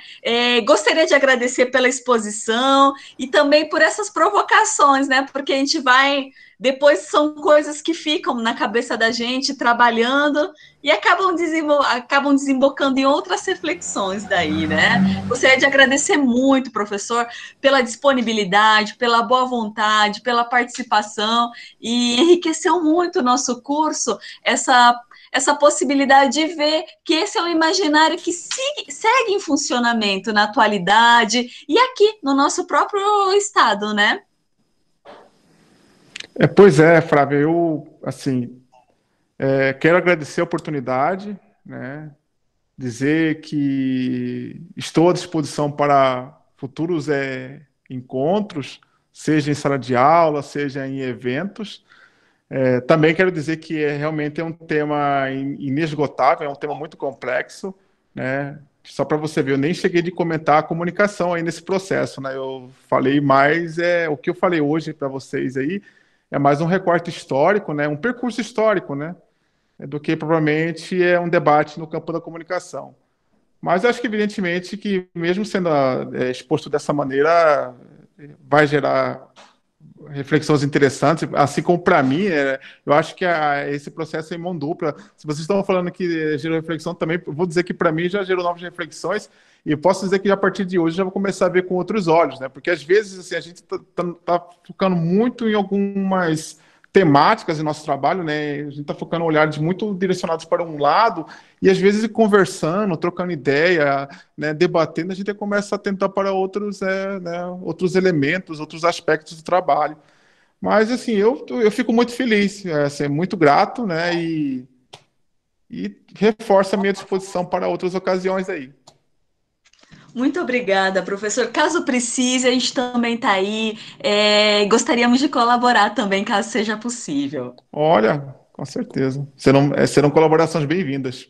Gostaria de agradecer pela exposição e também por essas provocações, né? Porque a gente vai depois são coisas que ficam na cabeça da gente, trabalhando, e acabam desembocando em outras reflexões daí, né? Gostaria de agradecer muito, professor, pela disponibilidade, pela boa vontade, pela participação, e enriqueceu muito o nosso curso, essa possibilidade de ver que esse é um imaginário que segue em funcionamento na atualidade e aqui no nosso próprio estado, né? Pois é, Flávia, eu, assim, quero agradecer a oportunidade, né, dizer que estou à disposição para futuros encontros, seja em sala de aula, seja em eventos. Também quero dizer que realmente é um tema inesgotável, é um tema muito complexo, né? Só para você ver, eu nem cheguei de comentar a comunicação aí nesse processo, né? Eu falei mais, o que eu falei hoje para vocês aí é mais um recorte histórico, né? Um percurso histórico, né? Do que provavelmente é um debate no campo da comunicação. Mas acho que evidentemente que mesmo sendo exposto dessa maneira vai gerar reflexões interessantes, assim como para mim, eu acho que esse processo é em mão dupla. Se vocês estão falando que gerou reflexão também, vou dizer que para mim já gerou novas reflexões e posso dizer que a partir de hoje já vou começar a ver com outros olhos, né? Porque às vezes assim, a gente tá focando muito em algumas temáticas em nosso trabalho, né? A gente está focando olhares muito direcionados para um lado, e às vezes conversando, trocando ideia, né, debatendo, a gente começa a tentar para outros, né, outros elementos, outros aspectos do trabalho. Mas, assim, eu fico muito feliz, assim, muito grato, né, e reforço a minha disposição para outras ocasiões aí. Muito obrigada, professor. Caso precise, a gente também está aí. Gostaríamos de colaborar também, caso seja possível. Olha, com certeza. Serão colaborações bem-vindas.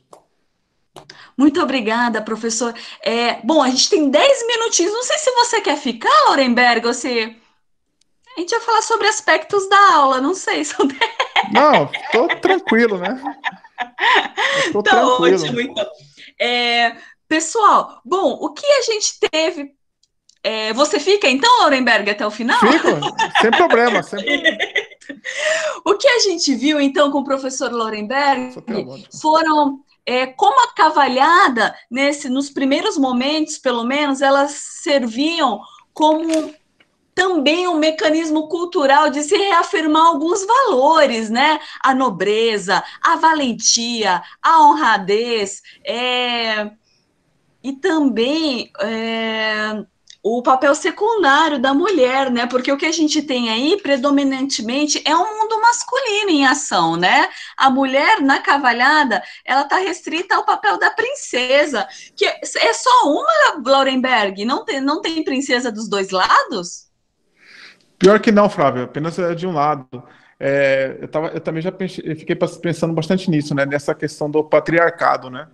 Muito obrigada, professor. Bom, a gente tem 10 minutinhos. Não sei se você quer ficar, Laurenberg, ou se... A gente vai falar sobre aspectos da aula, não sei. Não, estou tranquilo, né? Estou Tá tranquilo. ótimo, então. Pessoal, bom, o que a gente teve... você fica, então, Laurenberg, até o final? Fico, sem problema, sem problema. O que a gente viu, então, com o professor Laurenberg foram... como a cavalhada, nos primeiros momentos, pelo menos, elas serviam como também um mecanismo cultural de se reafirmar alguns valores, né? A nobreza, a valentia, a honradez, e também o papel secundário da mulher, né? Porque o que a gente tem aí, predominantemente, é um mundo masculino em ação, né? A mulher, na cavalhada, ela está restrita ao papel da princesa, que é só uma, Laurenberg, não tem princesa dos dois lados? Pior que não, Flávio, apenas é de um lado. Eu também eu fiquei pensando bastante nisso, né? Nessa questão do patriarcado, né?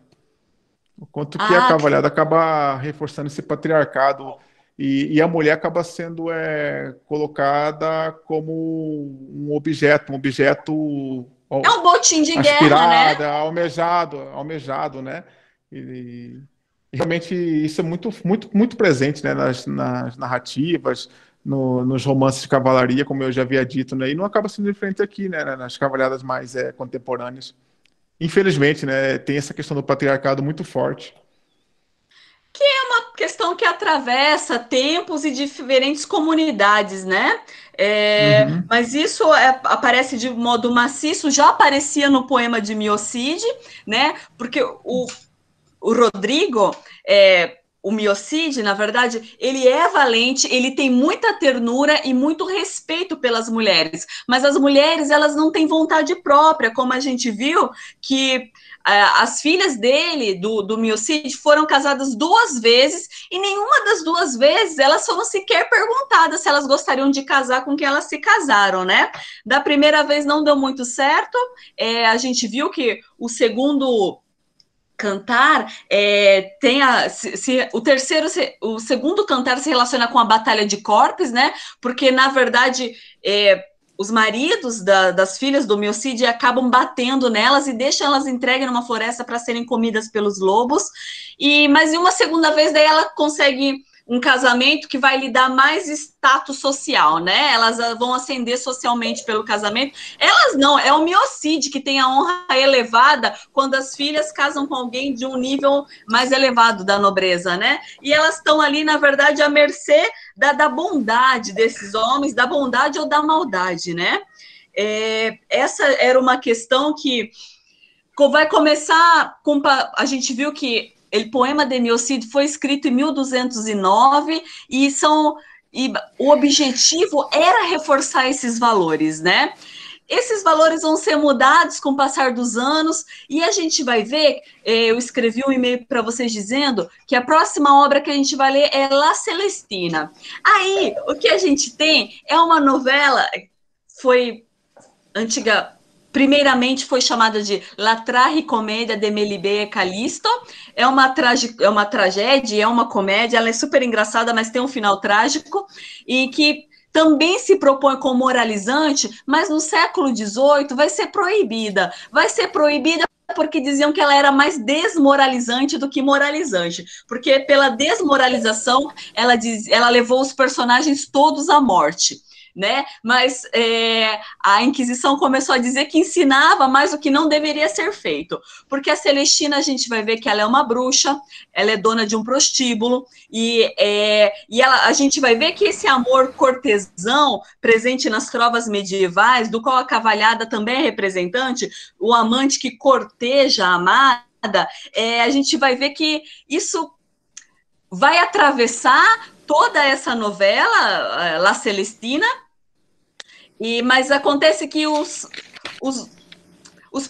O quanto que a cavalhada acaba reforçando esse patriarcado e a mulher acaba sendo colocada como um objeto é um botim de aspirada, guerra, né? almejado, né? E realmente isso é muito, muito, muito presente, né? Nas narrativas, nos romances de cavalaria, como eu já havia dito, né? E não acaba sendo diferente aqui, né? Nas cavalhadas mais contemporâneas. Infelizmente, né, tem essa questão do patriarcado muito forte. Que é uma questão que atravessa tempos e diferentes comunidades, né? Mas isso aparece de modo maciço, já aparecia no poema de Miocide, né? Porque o Rodrigo, o Miocide, na verdade, ele é valente, ele tem muita ternura e muito respeito pelas mulheres, mas as mulheres, elas não têm vontade própria, como a gente viu que as filhas dele, do Miocide, foram casadas 2 vezes e nenhuma das 2 vezes elas foram sequer perguntadas se elas gostariam de casar com quem elas se casaram, né? Da primeira vez não deu muito certo, a gente viu que o segundo cantar o segundo cantar se relaciona com a Batalha de Corpes, né? Porque, na verdade, os maridos das filhas do Miocide acabam batendo nelas e deixam elas entregues numa floresta para serem comidas pelos lobos. Mas em uma segunda vez, daí ela consegue um casamento que vai lhe dar mais status social, né? Elas vão ascender socialmente pelo casamento. Elas não, é o Miocide que tem a honra elevada quando as filhas casam com alguém de um nível mais elevado da nobreza, né? E elas estão ali, na verdade, à mercê da bondade desses homens, da bondade ou da maldade, né? Essa era uma questão que vai começar com... A gente viu que o poema de Miocide foi escrito em 1209 e o objetivo era reforçar esses valores, né? Esses valores vão ser mudados com o passar dos anos e a gente vai ver, eu escrevi um e-mail para vocês dizendo que a próxima obra que a gente vai ler é La Celestina. Aí, o que a gente tem é uma novela, foi antiga... Primeiramente foi chamada de La Tragicomédia de Melibea e Calisto. É uma tragédia, é uma comédia, ela é super engraçada, mas tem um final trágico, e que também se propõe como moralizante, mas no século XVIII vai ser proibida. Vai ser proibida porque diziam que ela era mais desmoralizante do que moralizante, porque pela desmoralização ela levou os personagens todos à morte. né? Mas a Inquisição começou a dizer que ensinava mais o que não deveria ser feito, porque a Celestina, a gente vai ver que ela é uma bruxa, ela é dona de um prostíbulo, e a gente vai ver que esse amor cortesão presente nas trovas medievais, do qual a cavalhada também é representante, o amante que corteja a amada, a gente vai ver que isso vai atravessar toda essa novela, La Celestina, mas acontece que os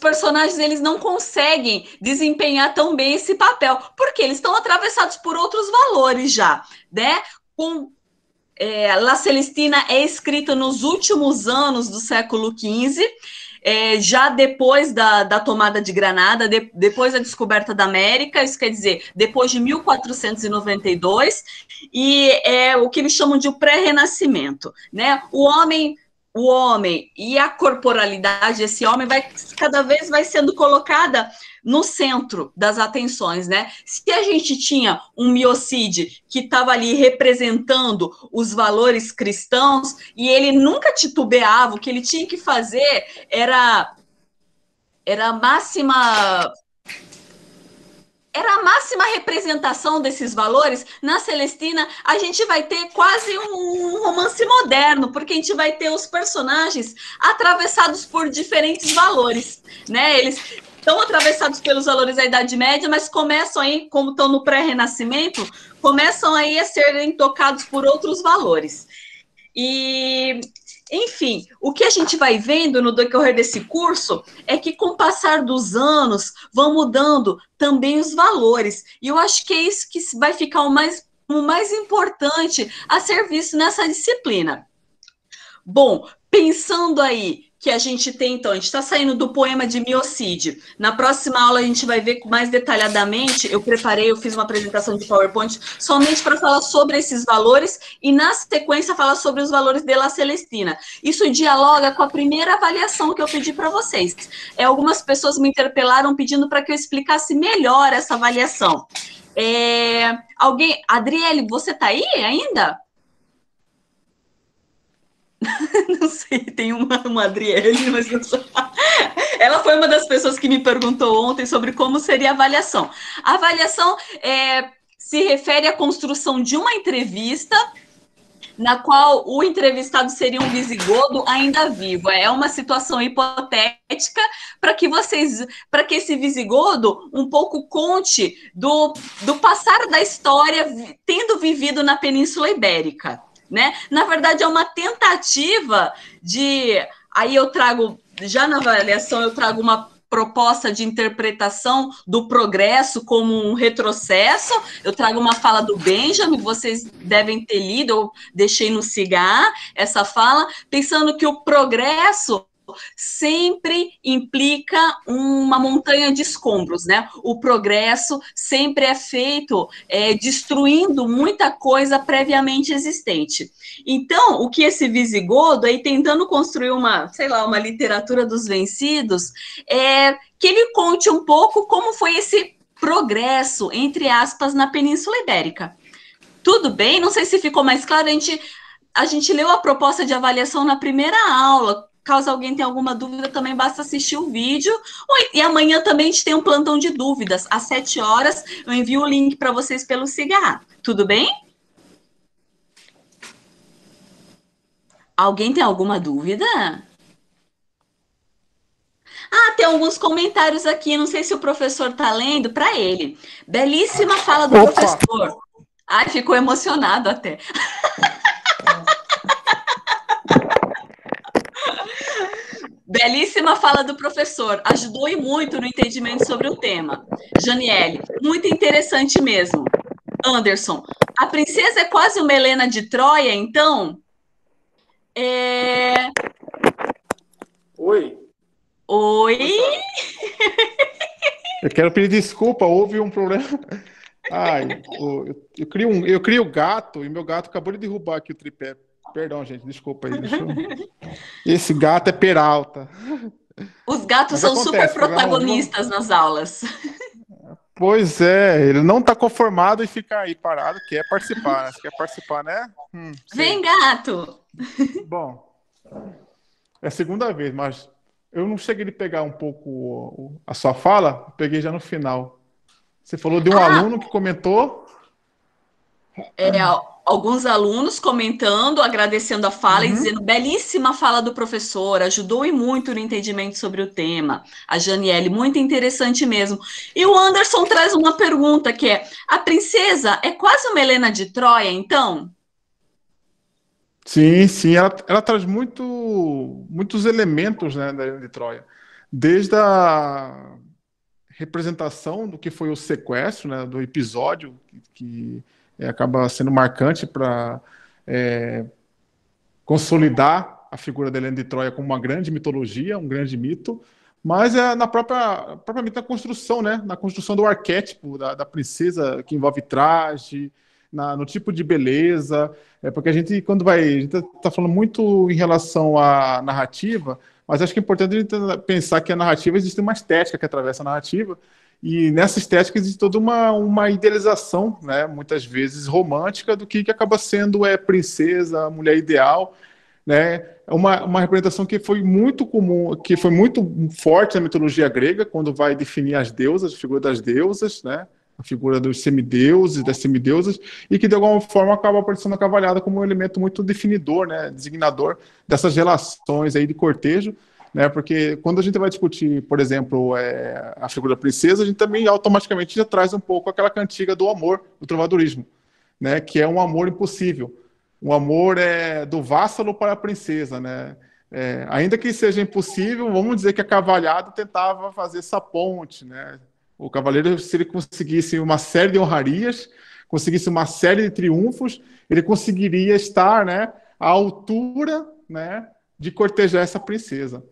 personagens eles não conseguem desempenhar tão bem esse papel, porque eles estão atravessados por outros valores já, né? La Celestina é escrita nos últimos anos do século XV, já depois da tomada de Granada, depois da descoberta da América, isso quer dizer, depois de 1492, e é o que eles chamam de o pré-renascimento, né? O homem e a corporalidade desse homem cada vez vai sendo colocada no centro das atenções, né? Se a gente tinha um Miocide que estava ali representando os valores cristãos e ele nunca titubeava, o que ele tinha que fazer era a máxima representação desses valores. Na Celestina, a gente vai ter quase um romance moderno, porque a gente vai ter os personagens atravessados por diferentes valores, né? Eles estão atravessados pelos valores da Idade Média, mas começam aí, como estão no pré-renascimento, começam aí a serem tocados por outros valores. E... enfim, o que a gente vai vendo no decorrer desse curso é que, com o passar dos anos, vão mudando também os valores. E eu acho que é isso que vai ficar o mais importante a ser visto nessa disciplina. Bom, pensando aí que a gente tem, então, a gente está saindo do poema de Miocide. Na próxima aula a gente vai ver mais detalhadamente, eu fiz uma apresentação de PowerPoint somente para falar sobre esses valores e, na sequência, falar sobre os valores de La Celestina. Isso dialoga com a primeira avaliação que eu pedi para vocês. Algumas pessoas me interpelaram pedindo para que eu explicasse melhor essa avaliação. Adriele, você está aí ainda? Não sei, tem uma Adriele, mas não sei. Ela foi uma das pessoas que me perguntou ontem sobre como seria a avaliação. A avaliação se refere à construção de uma entrevista na qual o entrevistado seria um visigodo ainda vivo. É uma situação hipotética para que esse visigodo um pouco conte do passar da história tendo vivido na Península Ibérica, né? Na verdade, é uma tentativa de... Aí eu trago, já na avaliação, eu trago uma proposta de interpretação do progresso como um retrocesso. Eu trago uma fala do Benjamin, vocês devem ter lido, eu deixei no CIGA essa fala, pensando que o progresso sempre implica uma montanha de escombros, né? O progresso sempre é feito destruindo muita coisa previamente existente. Então, o que esse visigodo, aí tentando construir uma literatura dos vencidos, que ele conte um pouco como foi esse progresso, entre aspas, na Península Ibérica. Tudo bem? Não sei se ficou mais claro, a gente leu a proposta de avaliação na primeira aula. Caso alguém tenha alguma dúvida, também basta assistir o vídeo. E amanhã também a gente tem um plantão de dúvidas. Às 7 horas, eu envio o link para vocês pelo CIGA. Tudo bem? Alguém tem alguma dúvida? Tem alguns comentários aqui. Não sei se o professor está lendo. Para ele. Belíssima fala do professor. Ai, ficou emocionado até. Belíssima fala do professor, ajudou e muito no entendimento sobre o tema. Janiele, muito interessante mesmo. Anderson, a princesa é quase uma Helena de Troia, então? Oi. Oi? Eu quero pedir desculpa, houve um problema. Eu crio gato e meu gato acabou de derrubar aqui o tripé. Perdão, gente, desculpa aí. Esse gato é Peralta. Os gatos são super protagonistas nas aulas. Pois é, ele não está conformado em ficar aí parado, quer participar, né? Você quer participar, né? Vem, gato! Bom, é a segunda vez, mas eu não cheguei a pegar um pouco a sua fala, peguei já no final. Você falou de um Ah, aluno que comentou. alguns alunos comentando, agradecendo a fala e Uhum. dizendo belíssima fala do professor, ajudou e muito no entendimento sobre o tema. A Janiele, muito interessante mesmo. E o Anderson traz uma pergunta que é: a princesa é quase uma Helena de Troia, então? Sim, sim, ela traz muitos elementos, né, da Helena de Troia. Desde a representação do que foi o sequestro, né, do episódio que acaba sendo marcante para consolidar a figura da Helena de Troia como uma grande mitologia, um grande mito, mas é propriamente na construção, né? Na construção do arquétipo da princesa, que envolve traje, no tipo de beleza. Porque a gente, a gente está falando muito em relação à narrativa, mas acho que é importante a gente pensar que a narrativa existe uma estética que atravessa a narrativa, e nessa estética existe toda uma idealização, né, muitas vezes romântica, do que acaba sendo princesa, a mulher ideal, né? É uma representação que foi muito comum, que foi muito forte na mitologia grega, quando vai definir as deusas, a figura das deusas, né? A figura dos semideuses, das semideusas, e que de alguma forma acaba aparecendo a cavalhada como um elemento muito definidor, né? Designador dessas relações aí de cortejo, né? Porque quando a gente vai discutir, por exemplo, a figura da princesa, a gente também automaticamente já traz um pouco aquela cantiga do amor, do trovadorismo, né? Que é um amor impossível. Um amor do vassalo para a princesa, né? Ainda que seja impossível, vamos dizer que a cavalhada tentava fazer essa ponte, né? O cavaleiro, se ele conseguisse uma série de honrarias, conseguisse uma série de triunfos, ele conseguiria estar, né, à altura, né, de cortejar essa princesa.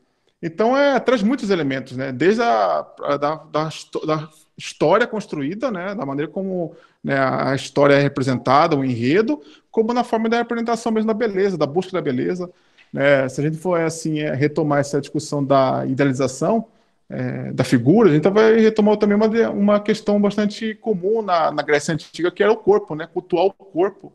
Então, traz muitos elementos, né? Desde da história construída, né, da maneira como, né, a história é representada, o enredo, como na forma da representação mesmo da beleza, da busca da beleza, né? Se a gente for assim retomar essa discussão da idealização da figura, a gente vai retomar também uma questão bastante comum na Grécia Antiga, que era o corpo, né? Cultuar o corpo,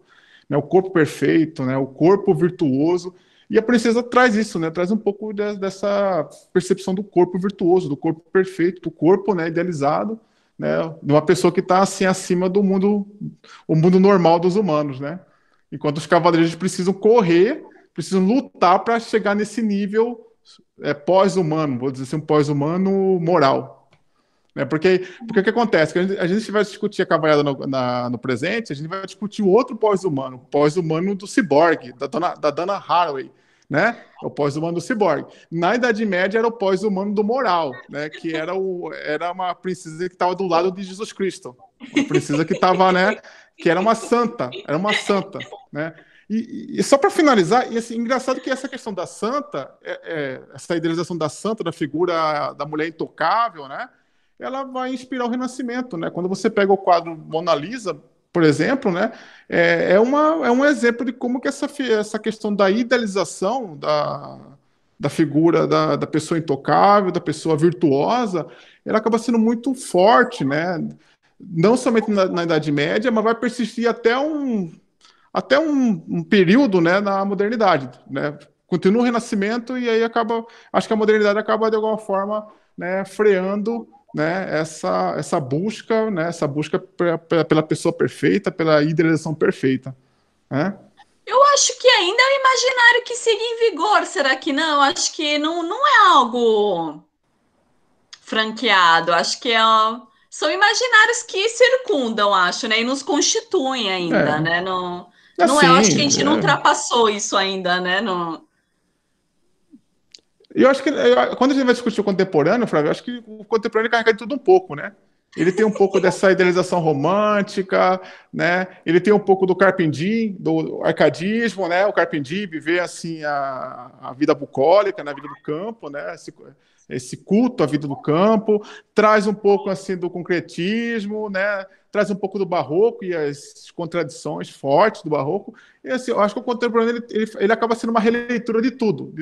né? O corpo perfeito, né? O corpo virtuoso. E a princesa traz isso, né? Traz um pouco dessa percepção do corpo virtuoso, do corpo perfeito, do corpo, né, idealizado, né, de uma pessoa que está assim acima do mundo, o mundo normal dos humanos, né? Enquanto os cavaleiros precisam correr, precisam lutar para chegar nesse nível pós-humano, vou dizer assim, um pós-humano moral. Né? Porque o que acontece? Que a gente vai discutir a cavalhada no presente, a gente vai discutir o outro pós-humano, o pós-humano do ciborgue, da Dana Haraway. Né? É o pós-humano do ciborgue. Na Idade Média era o pós-humano do moral, né? Que era uma princesa que estava do lado de Jesus Cristo. Uma princesa que estava, né? Que era uma santa, né? E só para finalizar, e assim, engraçado que essa questão da santa, essa idealização da santa, da figura da mulher intocável, né? Ela vai inspirar o Renascimento, né? Quando você pega o quadro Mona Lisa, por exemplo, né? É um exemplo de como que essa questão da idealização da figura da pessoa intocável, da pessoa virtuosa, ela acaba sendo muito forte, né? Não somente na Idade Média, mas vai persistir até um período, né, na modernidade, né? Continua o Renascimento e aí acho que a modernidade acaba de alguma forma, né, freando, né, essa busca, né, essa busca pela pessoa perfeita, pela idealização perfeita, né? Eu acho que ainda é o imaginário que sigue em vigor, será que não? Acho que não é algo franqueado, acho que são imaginários que circundam, acho, né? E nos constituem ainda, É, né? Não é, eu acho que a assim, gente não ultrapassou isso ainda, né? Não... eu acho que quando a gente vai discutir o contemporâneo, Flávio, eu acho que o contemporâneo carrega de tudo um pouco, né? Ele tem um pouco dessa idealização romântica, né? Ele tem um pouco do carpe diem, do arcadismo, né? O carpe diem, viver assim a vida bucólica, na vida do campo, né? Esse culto à vida do campo, traz um pouco assim do concretismo, né? Traz um pouco do barroco e as contradições fortes do barroco. E assim, eu acho que o contemporâneo ele acaba sendo uma releitura de tudo,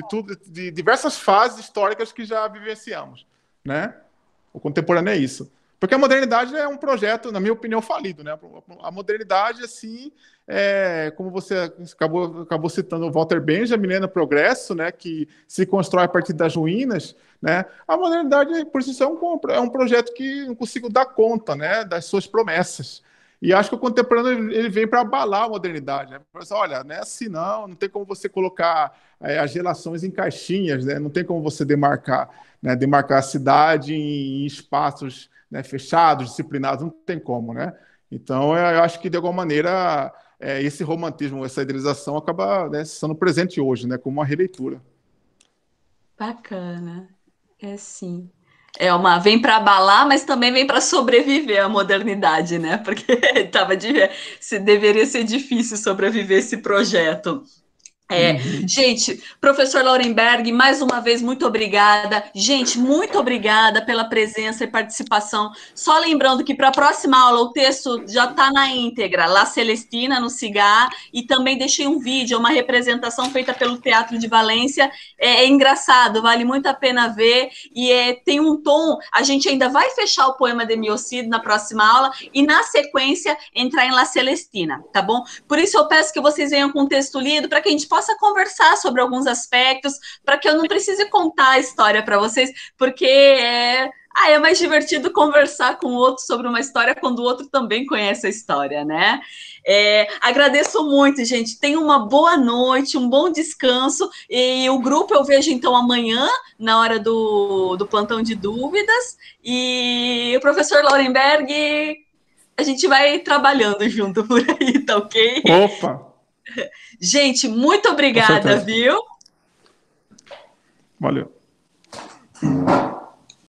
de diversas fases históricas que já vivenciamos, né? O contemporâneo é isso. Porque a modernidade é um projeto, na minha opinião, falido, né? A modernidade, assim, como você acabou citando o Walter Benjamin, né, no Progresso, né, que se constrói a partir das ruínas, né? A modernidade, por si só, é um projeto que não consigo dar conta, né, das suas promessas. E acho que o contemporâneo ele vem para abalar a modernidade, né? Olha, não é assim não tem como você colocar as relações em caixinhas, né? Não tem como você demarcar a cidade em espaços, né, fechados, disciplinados, não tem como, né? Então, eu acho que, de alguma maneira, esse romantismo, essa idealização acaba, né, sendo presente hoje, né, como uma releitura. Bacana, sim. Vem para abalar, mas também vem para sobreviver à modernidade, né? Porque deveria ser difícil sobreviver esse projeto. Gente, professor Laurenberg, mais uma vez, muito obrigada. Gente, muito obrigada pela presença e participação. Só lembrando que para a próxima aula o texto já está na íntegra, La Celestina, no Cigar, e também deixei um vídeo, uma representação feita pelo Teatro de Valência. É engraçado, vale muito a pena ver, e tem um tom, a gente ainda vai fechar o poema de Miocid na próxima aula, e na sequência entrar em La Celestina, tá bom? Por isso eu peço que vocês venham com o texto lido, para que a gente possa conversar sobre alguns aspectos, para que eu não precise contar a história para vocês, porque é mais divertido conversar com o outro sobre uma história quando o outro também conhece a história, né? Agradeço muito, gente. Tenham uma boa noite, um bom descanso. E o grupo eu vejo, então, amanhã, na hora do plantão de dúvidas. E o professor Laurenberg, a gente vai trabalhando junto por aí, tá ok? Opa! Gente, muito obrigada, viu? Valeu.